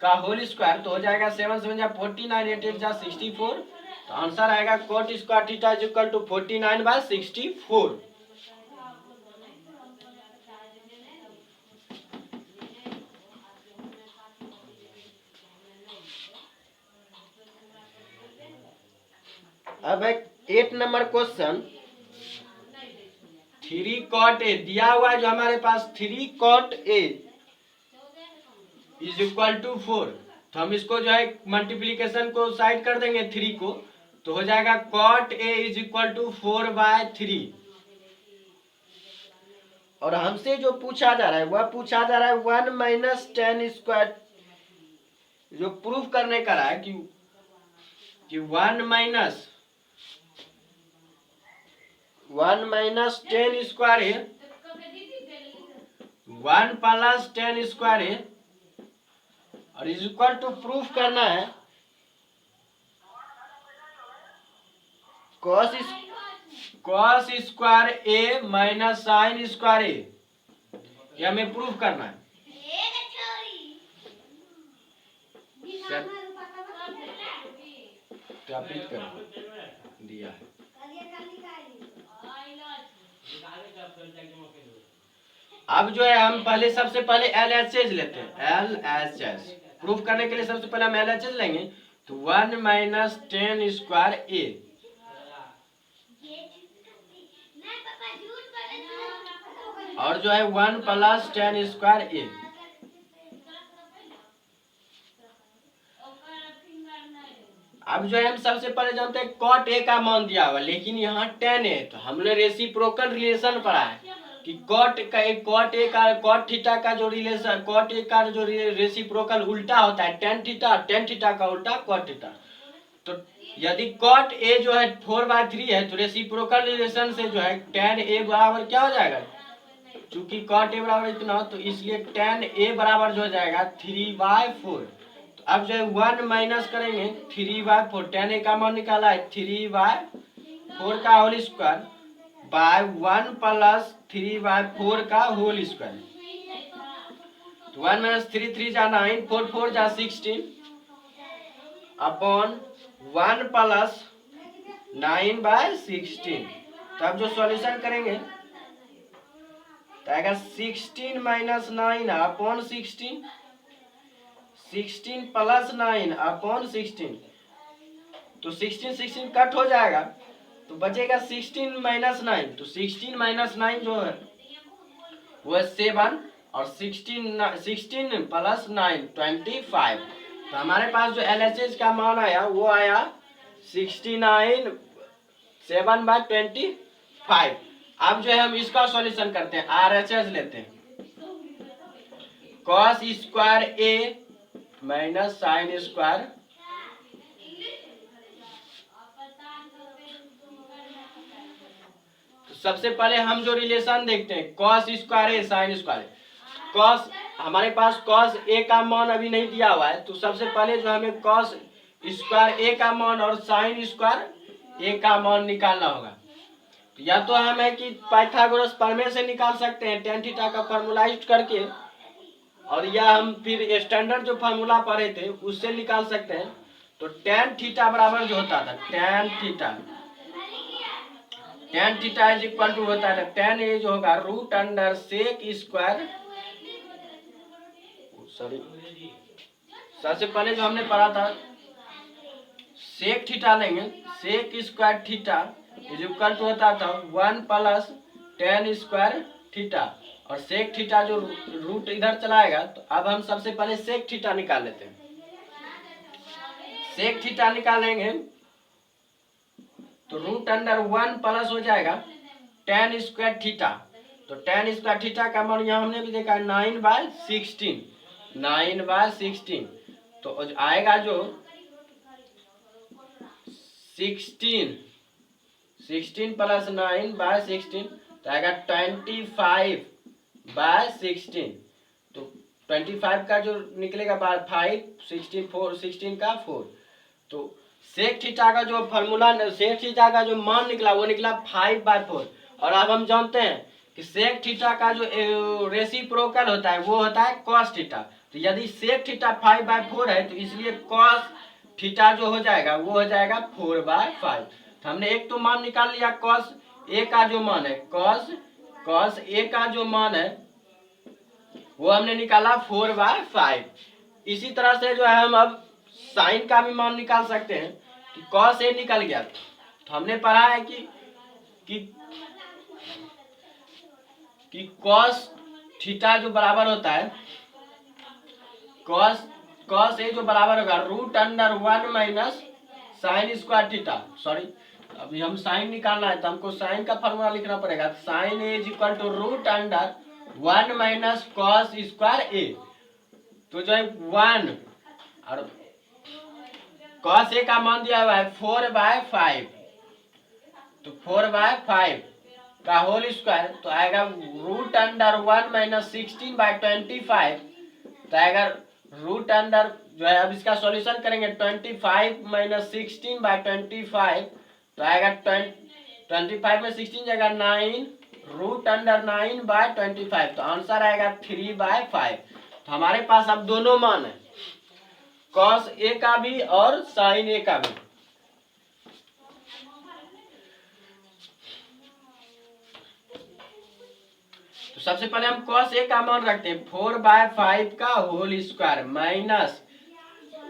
का होल स्क्वायर, तो हो जाएगा 7 7 जा 49, 8 8 जा 64। तो आंसर आएगा cot square theta is equal to 49/64। अब एक 8 नंबर क्वेश्चन, 3 cot A दिया हुआ है जो हमारे पास, 3 cot A is equal to 4। तो हम इसको जो है मल्टीप्लीकेशन को साइड कर देंगे 3 को, तो हो जाएगा cot A is equal to 4/3। और हमसे जो पूछा जा रहा है वह पूछा जा रहा है 1 माइनस टेन स्क्वायर, जो प्रूफ करने का रहा है कि 1 माइनस टेन स्क्वायर है, 1 प्लस टेन स्क्वायर है, और इज इक्वल टू प्रूफ करना है कॉस स्क्वायर ए माइनस साइन स्क्वायर ए, ये हमें प्रूफ करना है। सत्यापित कर दिया है। अब जो है हम पहले सबसे पहले LHS लेते हैं, LHS प्रूफ करने के लिए सबसे पहले हम LHS लेंगे। तो 1 माइनस टेन स्क्वायर ए, और जो है 1 प्लस टेन स्क्वायर ए। अब जो है हम सबसे पहले जानते हैं कॉट ए का मान दिया हुआ, लेकिन यहाँ टेन है, तो हमने रेसिप्रोकल रिलेशन पढ़ा है कि कॉट ए का कॉट थीटा का जो रिलेशन, कॉट ए का जो रेसिप्रोकल उल्टा होता है टेन थीटा का उल्टा कॉट थीटा। तो यदि कॉट ए जो है 4/3 है, तो रेसिप्रोकल रिलेशन से जो है टेन ए बराबर क्या हो जाएगा, चूंकि कॉट ए बराबर इतना हो, तो इसलिए टेन ए बराबर जो हो जाएगा 3/4। तो अब जो है 1 माइनस करेंगे 3/4, टेन ए का मान निकाला है 3/4 का होल स्क्वायर बाय 1 प्लस 3/4 का होल स्क्वायर। तो 1 माइनस 3 जा 9, 4 जा 16 अपॉन 1 प्लस 9/16। तो अब जो सॉल्यूशन करेंगे तो आएगा 16 माइनस 9 अपॉन 16, 16 प्लस 9 अपॉन 16। तो 16 कट हो जाएगा, तो बचेगा 16 माइनस 9। तो 16 माइनस 9 जो है वो 7, और 16 प्लस 9 25। तो हमारे पास जो LHS का मान आया वो आया 69 7/25। अब जो है हम इसका सॉल्यूशन करते हैं, RHS लेते हैं, कॉस स्क्वायर ए माइनस साइन स्क्वायर, तो सबसे पहले हम जो रिलेशन देखते हैं कॉस स्क्वायर ए साइन स्क्वायर। कॉस, हमारे पास कॉस ए का मान अभी नहीं दिया हुआ है, तो सबसे पहले जो हमें कॉस स्क्वायर ए का मान और साइन स्क्वायर ए का मान निकालना होगा। या तो हम है कि पाइथागोरस प्रमेय से निकाल सकते हैं टेन थीटा का फॉर्मूला यूज करके, और या हम फिर स्टैंडर्ड जो फार्मूला पढ़े थे उससे निकाल सकते हैं। तो टेन थीटा बराबर जो होता था tan theta is equal to होता है टेन ए जो होगा root under sec square, sorry सबसे पहले जो हमने पढ़ा था सेक थीटा लेंगे, sec square theta is equal to होता था 1 प्लस टेन स्क्वायर थीटा, और सेक थीटा जो रूट इधर चलाएगा। तो अब हम सबसे पहले सेक थीटा निकाल लेते हैं। सेक थीटा निकालेंगे तो रूट अंडर 1 प्लस हो जाएगा टेन स्क्वायर थीटा। तो टेन स्क्वायर थीटा का मान यहाँ हमने भी देखा 9/16। तो आएगा जो 16 प्लस 9/16, तो आएगा 25/16। तो 25 का जो निकलेगा 5, 16 का 4। तो सेक थीटा का जो फॉर्मूला, सेक थीटा का जो मान निकला वो निकला 5/4। और अब हम जानते हैं कि सेक थीटा का जो रेसिप्रोकल होता है वो होता है कॉस थीटा। तो यदि सेक थीटा 5/4 है, तो इसलिए कॉस थीटा जो हो जाएगा वो हो जाएगा 4/5। तो हमने एक तो मान निकाल लिया कॉस ए का जो मान है, कॉस ए का जो मान है वो हमने निकाला 4/5। इसी तरह से जो है हम अब साइन का भी मान निकाल सकते हैं कि कॉस ए निकल गया, तो हमने पढ़ा है कि कि कॉस थीटा जो बराबर होता है, कॉस ए जो बराबर होगा root under 1 minus sine square theta. Sorry, अभी हम साइन निकालना है तो हमको साइन का फॉर्मूला लिखना पड़ेगा। Sine A is equal to root under 1 minus cos square A. तो जो है 1 और कॉस ए का मान दिया हुआ है 4/5, तो 4/5 का होल स्क्वायर तो आएगा रूट अंडर 1 माइनस 16/25, तो आएगा रूट अंडर जो है, अब इसका सॉल्यूशन करेंगे 25 माइनस 16/25, तो आएगा 25 में 16 जाएगा 9, रूट अंडर 9/25, तो आंसर आएगा 3/5। तो हमारे पास अब दोनों मान है, कॉस ए का भी और साइन ए का भी। तो सबसे पहले हम cos a का मान रखते हैं 4/5 का whole square minus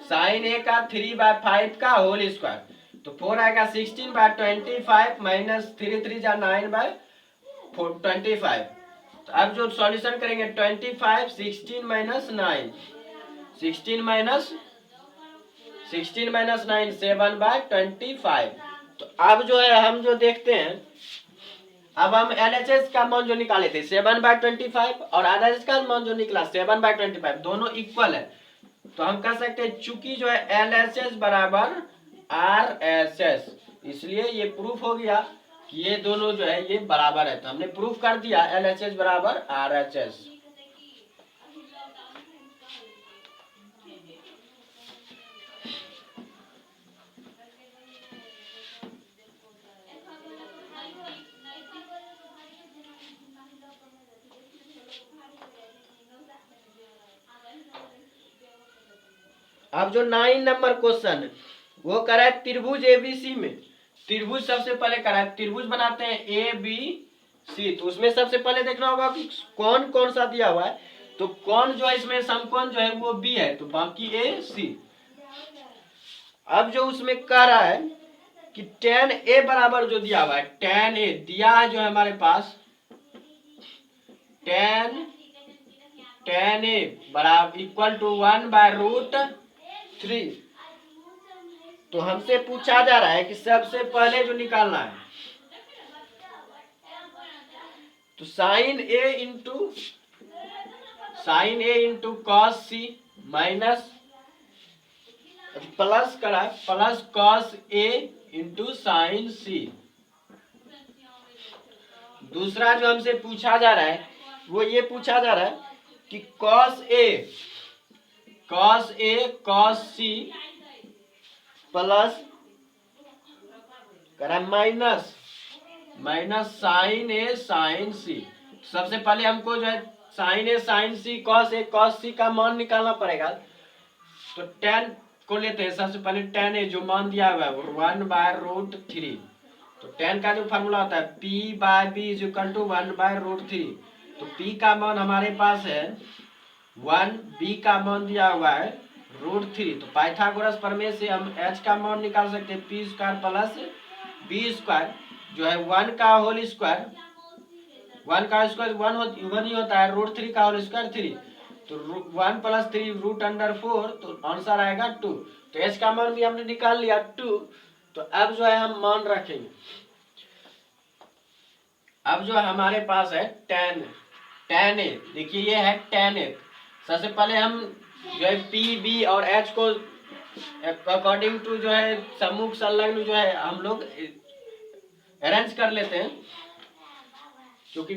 sine a का 3/5 का होल स्क्वायर, तो 4 आएगा 16/25 माइनस 3 3 जा 9/25। तो अब जो सॉल्यूशन करेंगे 25 16 माइनस 9, 16 माइनस 9 7/25। तो अब जो है हम जो देखते हैं, अब हम LHS का मान जो निकाले थे 7/25 और RHS का मान जो निकला 7/25, दोनों इक्वल है। तो हम कह सकते हैं चूंकि जो है LHS बराबर RHS, इसलिए ये प्रूफ हो गया कि ये दोनों जो है ये बराबर है। तो हमने प्रूफ कर दिया LHS बराबर RHS। अब जो 9 नंबर क्वेश्चन वो करा है त्रिभुज एबीसी में। त्रिभुज सबसे पहले करा है, त्रिभुज बनाते हैं ABC, तो उसमें सबसे पहले देखना होगा कि कौन कौन सा दिया हुआ है। तो कौन जो है इसमें समकोण जो है वो B है, तो बाकी AC। अब जो उसमें कह रहा है कि tan A बराबर जो दिया हुआ है, tan A दिया है जो है हमारे पास tan A बराबर इक्वल टू 1/√3। तो हमसे पूछा जा रहा है कि सबसे पहले जो निकालना है, तो साइन ए इंटू कॉस सी माइनस प्लस करा plus cos A into sine सी। दूसरा जो हमसे पूछा जा रहा है वो ये पूछा जा रहा है कि cos A cos C plus करा माइनस साइन ए साइन सी। सबसे पहले हमको जो है साइन ए साइन सी कॉस सी का मान निकालना पड़ेगा। तो tan को लेते हैं, सबसे पहले tan ए जो मान दिया हुआ है 1/√3। तो tan का जो फार्मूला होता है P/B इज इक्वल टू 1/√3। तो P का मान हमारे पास है 1, B का मान दिया हुआ है √3। तो पाइथागोरस प्रमेय से हम H का मान निकाल सकते हैं P² प्लस B² जो है 1 का होल स्क्वायर, 1 का स्क्वायर 1 ही होता है, √3 का होल स्क्वायर 3, तो 1 + 3 √4, तो आंसर आएगा 2। तो H का मान भी हमने निकाल लिया 2। तो अब जो है हम मान रखेंगे, अब जो हमारे पास है tan A, देखिए ये है tan A। सबसे पहले हम जो है P, B और H को अकॉर्डिंग टू जो है सम्मुख संलग्न जो है हम लोग अरेंज कर लेते हैं, क्योंकि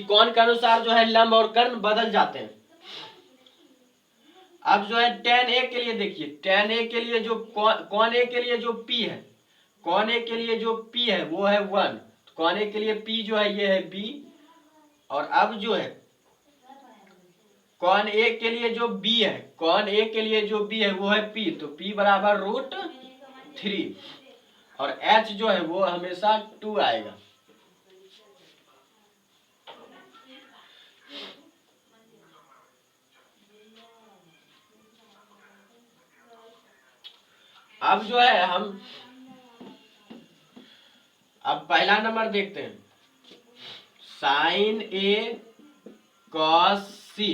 कोण के अनुसार जो है लंब और कर्ण बदल जाते हैं। अब जो है tan A के लिए देखिए, tan A के लिए जो कोण A के लिए जो P है, कोण A के लिए जो P है वो है 1, कोण A के लिए P जो है ये है B। और अब जो है कोण A के लिए जो B है, कोण A के लिए जो B है वो है P, तो P बराबर √3 और H जो है वो हमेशा 2 आएगा। अब जो है हम अब पहला नंबर देखते हैं, sine A cos C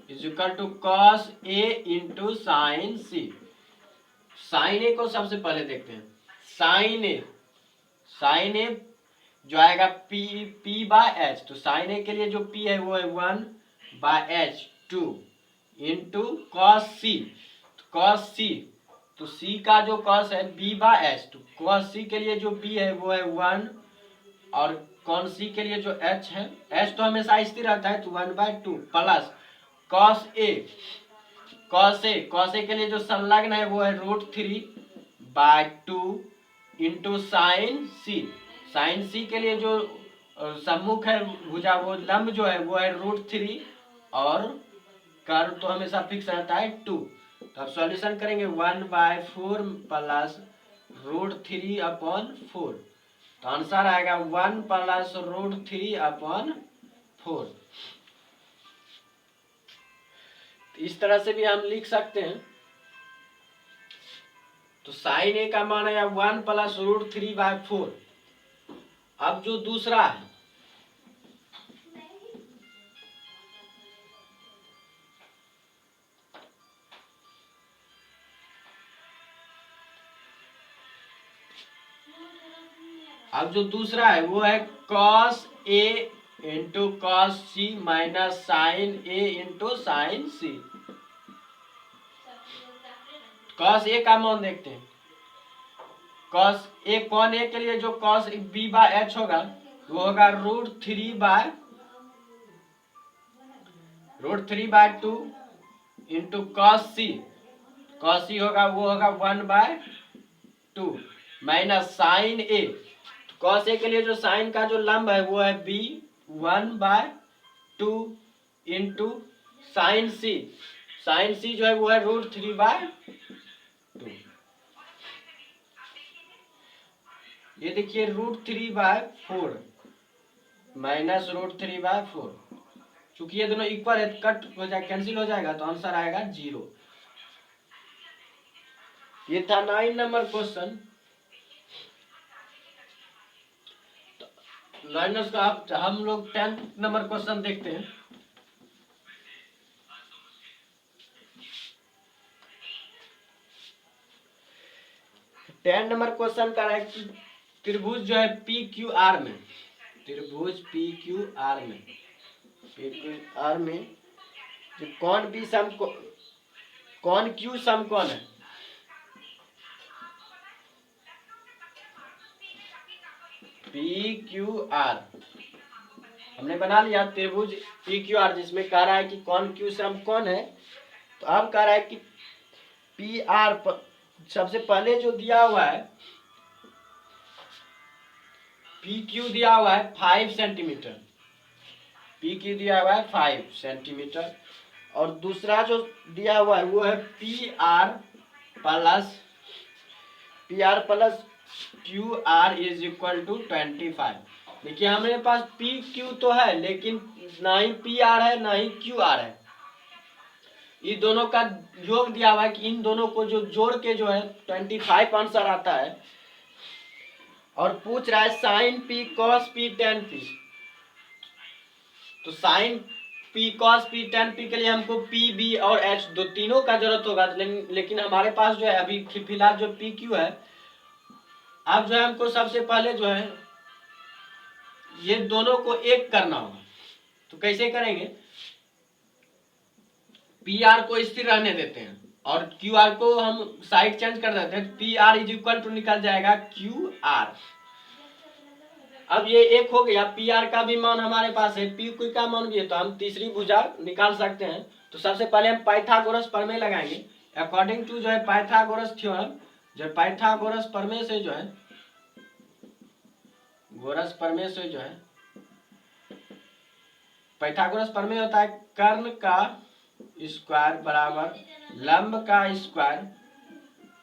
is equal to cos A into sine C. Sine A को सबसे पहले देखते हैं। साइन ए जो आएगा पी बाय एच, तो साइन ए के लिए जो पी है वो है 1/h 2 into cos C. Cos C, तो सी का जो कॉस है b/h, तो कॉस सी के लिए जो b है वो है 1, और कॉन सी के लिए जो h है, h तो हमेशा स्थिर रहता है, तो 1/2 प्लस कॉस ए के लिए जो संलग्न है वो है √3/2 इंटू साइन सी के लिए जो सम्मुख है भुजा, वो लंब जो है वो है √3, और कर्व तो हमेशा फिक्स रहता है 2। तो अब सॉल्यूशन करेंगे 1/4 प्लस √3/4, तो आंसर आएगा 1 प्लस √3/4। इस तरह से भी हम लिख सकते हैं। तो साइन ए का मान आया 1 प्लस √3/4। अब जो दूसरा है, वो है cos A into cos C minus sign A into sine C. Cos A का मान देखते हैं। कॉस ए कॉन ए के लिए जो कॉस b/h होगा वो होगा √3/2 इंटू कॉस सी होगा वो होगा 1/2 minus sign A. Cos A के लिए जो साइन का जो लंब है वो है b 1/2 इंटू साइन सी जो है वो है √3/2। ये देखिए √3/4 माइनस √3/4, चूंकि ये दोनों इक्वल है, कट हो जाए, कैंसिल हो जाएगा, तो आंसर आएगा 0। ये था 9 नंबर क्वेश्चन। लाइनर्स का अब हम लोग 10 नंबर क्वेश्चन देखते हैं। टेन नंबर क्वेश्चन का है कि त्रिभुज जो है PQR में, त्रिभुज PQR में जो कौन Q समकोण है, PQR हमने बना लिया त्रिभुज PQR, जिसमें कह रहा है कि कौन Q समकोण है। तो अब कह रहा है कि PR सबसे पहले जो दिया हुआ है PQ दिया हुआ है 5 सेंटीमीटर, PQ दिया हुआ है 5 सेंटीमीटर, और दूसरा जो दिया हुआ है वो है PR प्लस QR इज इक्वल टू 25। देखिए हमारे पास PQ तो है, लेकिन ना ही PR है ना ही QR है। इन दोनों का योग दिया हुआ है कि इन दोनों को जो जोड़ के जो है 25 आंसर आता है। और पूछ रहा है sine P cos P tan P। तो sine P cos P tan P के लिए हमको P B और H दो तीनों का जरूरत होगा, लेकिन हमारे पास जो है अभी फिलहाल जो PQ है। अब जो है हमको सबसे पहले जो है ये दोनों को एक करना होगा। तो कैसे करेंगे, PR को स्थिर रहने देते हैं और QR को हम साइड चेंज कर देते हैं। PR इज इक्वल टू निकल जाएगा QR। अब ये एक हो गया, PR का भी मान हमारे पास है, PQ का मान भी है, तो हम तीसरी भुजा निकाल सकते हैं। तो सबसे पहले हम पाइथागोरस प्रमेय लगाएंगे। अकॉर्डिंग टू जो है पाइथागोरस थ्योरम, जो पाइथागोरस प्रमेय से जो है पाइथागोरस प्रमेय होता है कर्ण का स्क्वायर बराबर लंब का स्क्वायर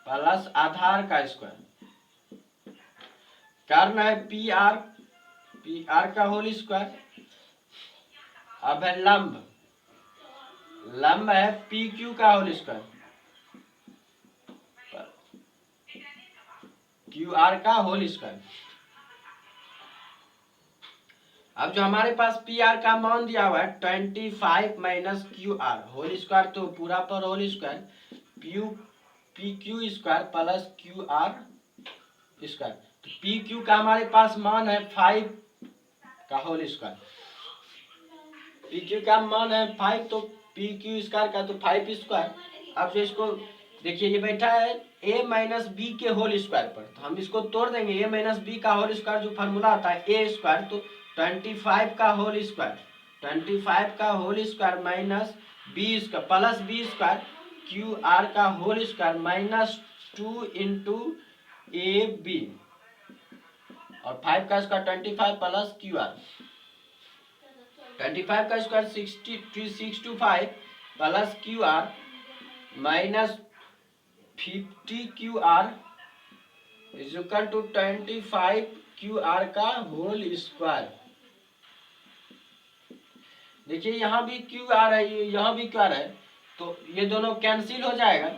प्लस आधार का स्क्वायर। कर्ण है PR का होल स्क्वायर। अब है लंब है PQ का होल स्क्वायर, QR का होल स्क्वायर। अब जो हमारे पास पी आर का मान दिया हुआ है 25 minus Q R whole square, तो पूरा पर whole square P Q square plus Q R square. तो पी क्यू का हमारे पास मान है 5 का होल स्क्वायर, पी क्यू का मान है 5, तो पी क्यू स्क्वायर का तो 5 स्क्वायर। अब जो इसको देखिए ये बैठा है a माइनस बी के होल स्क्वायर पर, तो हम इसको तोड़ देंगे। a माइनस बी का होल स्क्वायर जो फार्मूला आता है ए स्क्वायर, तो 25 का होल स्क्वायर, 25 का whole square minus B square plus B square Q R का whole square minus 2 into A B, और 5 का स्क्वायर 25 प्लस क्यू आर, 25 का स्क्वायर 625 प्लस Q R minus 50 Q R is equal to 25 Q R का whole square. देखिए यहाँ भी Q R है, यहाँ भी क्यू आर है, तो ये दोनों कैंसिल हो जाएगा।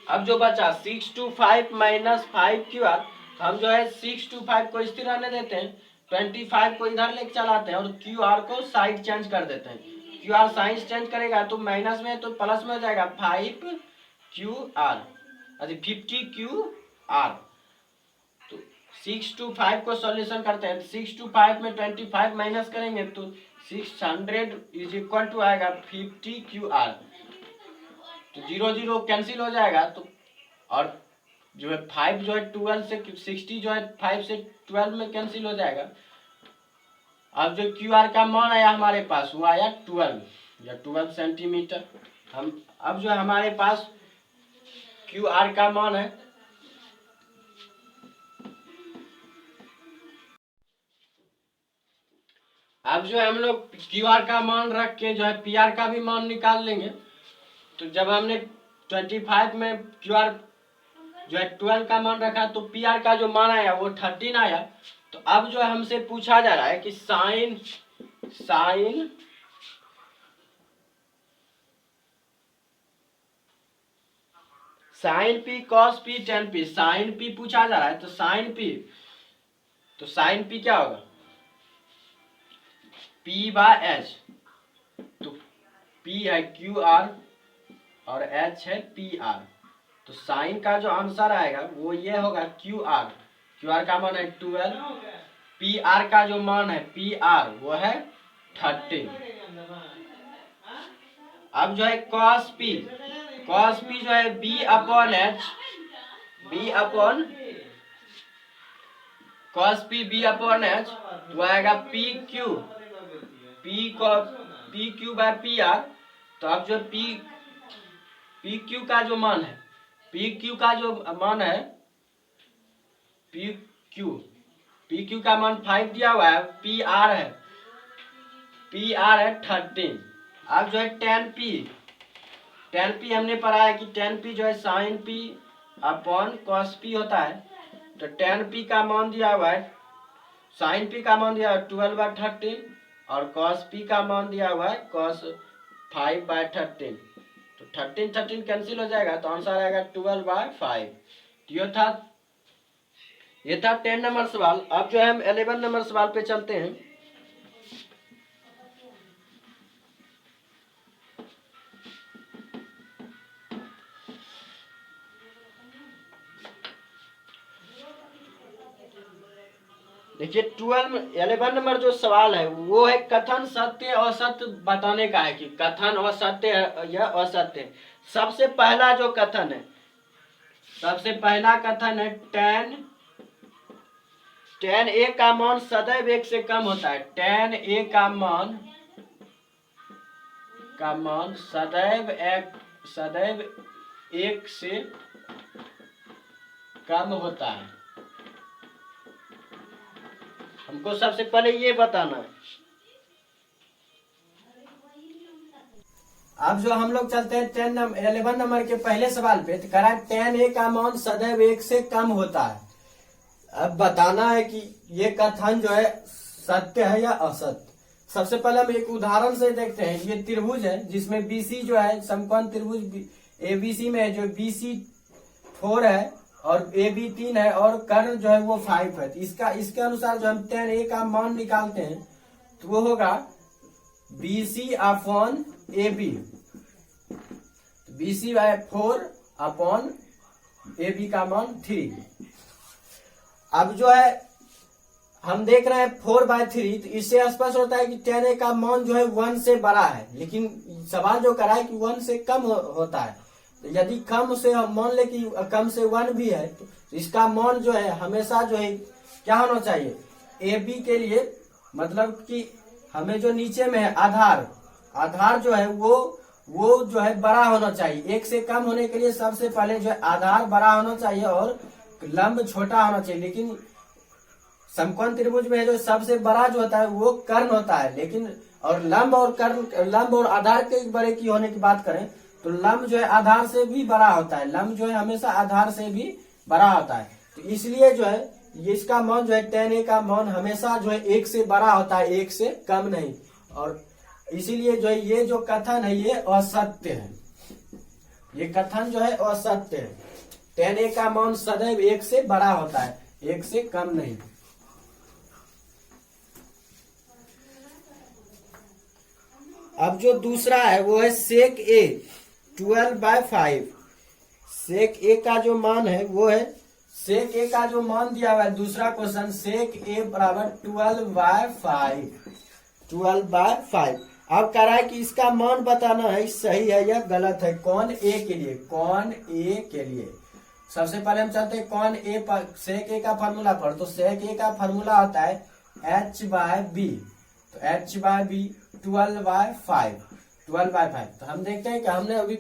अब जो बचा 625 माइनस 5 क्यू आर, हम जो है 625 को स्थिर रहने देते हैं, 25 को इधर लेके चलाते हैं और क्यू आर को साइड चेंज कर देते हैं। क्यू आर साइड चेंज करेगा तो माइनस में तो प्लस में हो जाएगा 5 क्यू आर, अरे 50 क्यू आर। तो 625 को सॉल्यूशन करते हैं, 625 में 25 माइनस करेंगे तो 600 इज इक्वल टू आएगा 50 क्यू आर। तो 0 0 कैंसिल हो जाएगा, तो और जो है 5 जो है 12 से 60 जो है 5 से 12 में कैंसिल हो जाएगा। अब जो क्यू आर का मान आया हमारे पास वो आया 12 सेंटीमीटर। हम अब जो हमारे पास क्यू आर का मान है अब जो है हम लोग क्यू आर का मान रख के जो है पी आर का भी मान निकाल लेंगे। तो जब हमने 25 में क्यू आर जो है 12 का मान रखा तो पी आर का जो मान आया वो 13 आया। तो अब जो हमसे पूछा जा रहा है कि sine P cos P tan P, sine P पूछा जा रहा है। तो साइन पी क्या होगा, पी बाय एच, तो पी है क्यू आर और एच है पी आर। तो साइन का जो आंसर आएगा वो ये होगा क्यू आर का मान है 12, पी आर का जो मान है पी आर वो है 13। अब जो है कॉस पी जो है B upon H, cos P B upon H, तो आएगा P Q by P R. तो अब जो पी क्यू का जो मान है, पी क्यू का मान 5 दिया हुआ है, पी आर है 13। अब जो है टेन पी हमने पढ़ा है कि टेन पी जो है sine P upon cos P होता है। तो टेन पी का मान दिया हुआ है, साइन पी का मान दिया हुआ है 12/13 और कॉस पी का मान दिया हुआ है cos 5/13। तो 13 कैंसिल हो जाएगा, तो आंसर आएगा 12/5। तो ये था 10 नंबर सवाल। अब जो है हम 11 नंबर सवाल पे चलते हैं। देखिए 11 नंबर जो सवाल है वो है कथन सत्य असत्य बताने का है, कि कथन असत्य है या असत्य है। सबसे पहला कथन है tan a का मान सदैव 1 से कम होता है। tan a का मान सदैव 1 से कम होता है। हमको सबसे पहले ये बताना है। अब जो हम लोग चलते हैं 11 नंबर के पहले सवाल पे, तो कह रहा है tan a का मान सदैव 1 से कम होता है। अब बताना है कि ये कथन जो है सत्य है या असत्य। सबसे पहले हम एक उदाहरण से देखते हैं। ये त्रिभुज है जिसमें BC जो है समकोण त्रिभुज ABC में जो BC 4 है और ए बी 3 है और कर्ण जो है वो 5 है। तो इसके अनुसार जो हम tan a का मान निकालते हैं तो वो होगा BC upon AB, BC by 4 upon AB का मान 3। अब जो है हम देख रहे हैं 4/3, तो इससे स्पष्ट होता है कि tan a का मान जो है 1 से बड़ा है, लेकिन सवाल जो करा है कि 1 से कम होता है। तो यदि कम से हम मान ले कि कम से 1 भी है तो इसका मान जो है हमेशा जो है क्या होना चाहिए, AB के लिए मतलब कि हमें जो नीचे में है आधार जो है वो जो है बड़ा होना चाहिए। 1 से कम होने के लिए सबसे पहले जो है आधार बड़ा होना चाहिए और लंब छोटा होना चाहिए। लेकिन समकोण त्रिभुज में जो सबसे बड़ा जो होता है वो कर्ण होता है, लेकिन और लंब और आधार के बड़े की होने की बात करें तो लंब जो है आधार से भी बड़ा होता है, लंब जो है हमेशा आधार से भी बड़ा होता है। तो इसलिए जो है इसका मान जो है tan a का मान हमेशा जो है 1 से बड़ा होता है, 1 से कम नहीं। और इसीलिए जो है ये जो कथन है ये असत्य है, ये कथन जो है असत्य है। tan a का मान सदैव 1 से बड़ा होता है, 1 से कम नहीं। अब जो दूसरा है वो है sec a 12/5। sec a का जो मान है वो है sec a का जो मान दिया हुआ है दूसरा क्वेश्चन sec a बराबर 12/5। अब कह रहा है कि इसका मान बताना है सही है या गलत है कौन a के लिए, कौन a के लिए। सबसे पहले हम चाहते हैं कौन a पर sec a का फार्मूला पर, तो sec a का फार्मूला होता है h/b, तो h/b 12/5। तो हम देखते हैं कि हमने अभी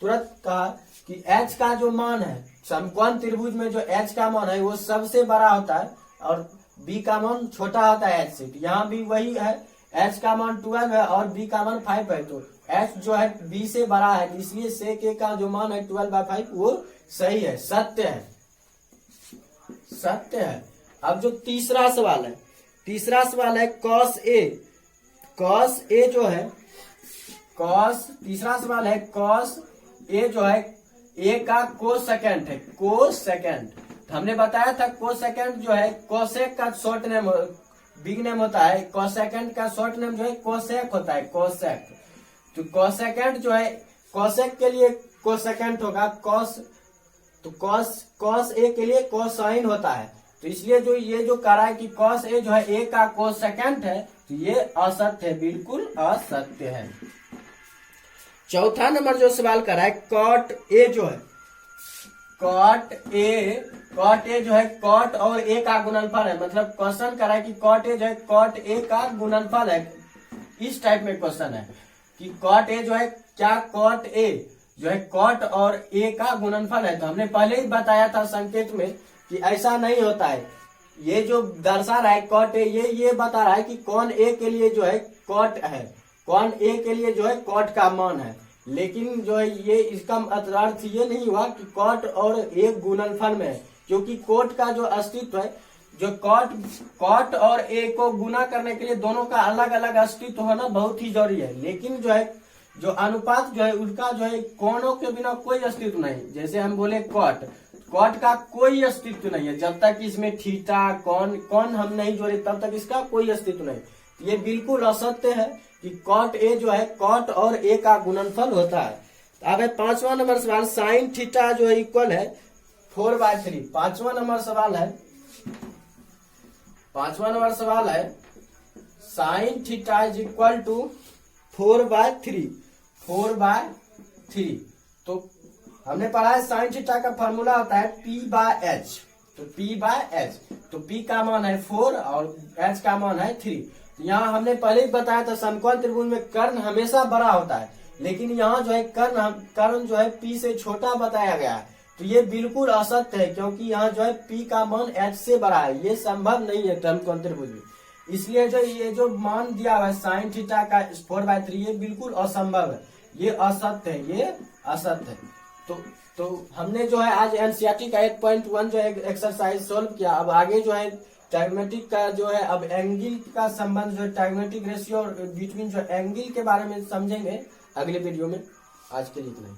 तुरंत कहा कि h का जो मान है समकोण त्रिभुज में जो h का मान है वो सबसे बड़ा होता है और b का मान छोटा होता है h से। तो यहाँ भी वही है, h का मान 12 है और b का मान 5 है, तो h जो है b से बड़ा है, इसलिए sec a का जो मान है 12/5 वो सही है, सत्य है, सत्य है। अब जो तीसरा सवाल है cos a। cos a जो है तीसरा सवाल है cos a जो है a का कोसेकेंट है, कोसेकेंट। हमने बताया था कोसेकेंट जो है कोसेक का शॉर्ट नेम बिग नेम होता है, कोसेकेंट का शॉर्ट नेम जो है कोसेक होता है, कोसेक। तो कोसेकेंट जो है कोसेक के लिए कोसेकेंट होगा, तो cos a के लिए कोसाइन होता है। तो इसलिए जो ये जो कह रहा है कि cos a जो है a का कोसेकेंट है, तो ये असत्य है, बिल्कुल असत्य है। चौथा नंबर जो सवाल कर रहा है cot a जो है cot a जो है cot और a का गुणनफल है, मतलब क्वेश्चन कर रहा है कि cot a जो है cot a का गुणनफल है। इस टाइप में क्वेश्चन है कि cot a जो है क्या cot a जो है cot और a का गुणनफल है। तो हमने पहले ही बताया था संकेत में कि ऐसा नहीं होता है। ये जो दर्शा रहा है cot a ये बता रहा है कि कौन a के लिए जो है cot है, कौन a के लिए जो है cot का मान है। लेकिन जो है ये इसका अर्थ ये नहीं हुआ कि cot और a गुणनफल में है, क्योंकि cot का जो अस्तित्व है, जो cot और a को गुना करने के लिए दोनों का अलग अलग अस्तित्व होना बहुत ही जरूरी है। लेकिन जो है जो अनुपात जो है उनका जो है कोणों के बिना कोई अस्तित्व नहीं। जैसे हम बोले cot का कोई अस्तित्व नहीं है, जब तक इसमें थीटा कौन हम नहीं जोड़े तब तक इसका कोई अस्तित्व नहीं। ये बिल्कुल असत्य है कि cot a जो है cot और a का गुणनफल होता है। अब है 5वां नंबर सवाल sin थीटा जो है इक्वल है 4/3। 5वां नंबर सवाल है sin थीटा इज इक्वल टू 4/3। तो हमने पढ़ा है sin थीटा का फॉर्मूला होता है P/H। तो P/H, तो P का मान है 4 और H का मान है 3। यहाँ हमने पहले ही बताया था समकोण त्रिभुज में कर्ण हमेशा बड़ा होता है, लेकिन यहाँ जो है कर्ण जो है P से छोटा बताया गया है। तो ये बिल्कुल असत्य है, क्योंकि यहाँ जो है P का मान H से बड़ा है, ये संभव नहीं है समकोण त्रिभुज में। इसलिए जो ये जो मान दिया हुआ है sin थीटा का 4/3 ये बिल्कुल असंभव है, ये असत्य है, ये असत्य है। तो हमने जो है आज एनसीईआरटी का 8.1 जो है एक्सरसाइज सोल्व किया। अब आगे जो है ट्रायगोनोमेट्रिक का जो है अब एंगल का संबंध जो है ट्रायगोनोमेट्रिक रेशियो बिटवीन जो एंगल के बारे में समझेंगे अगले वीडियो में। आज के लिए इतना ही।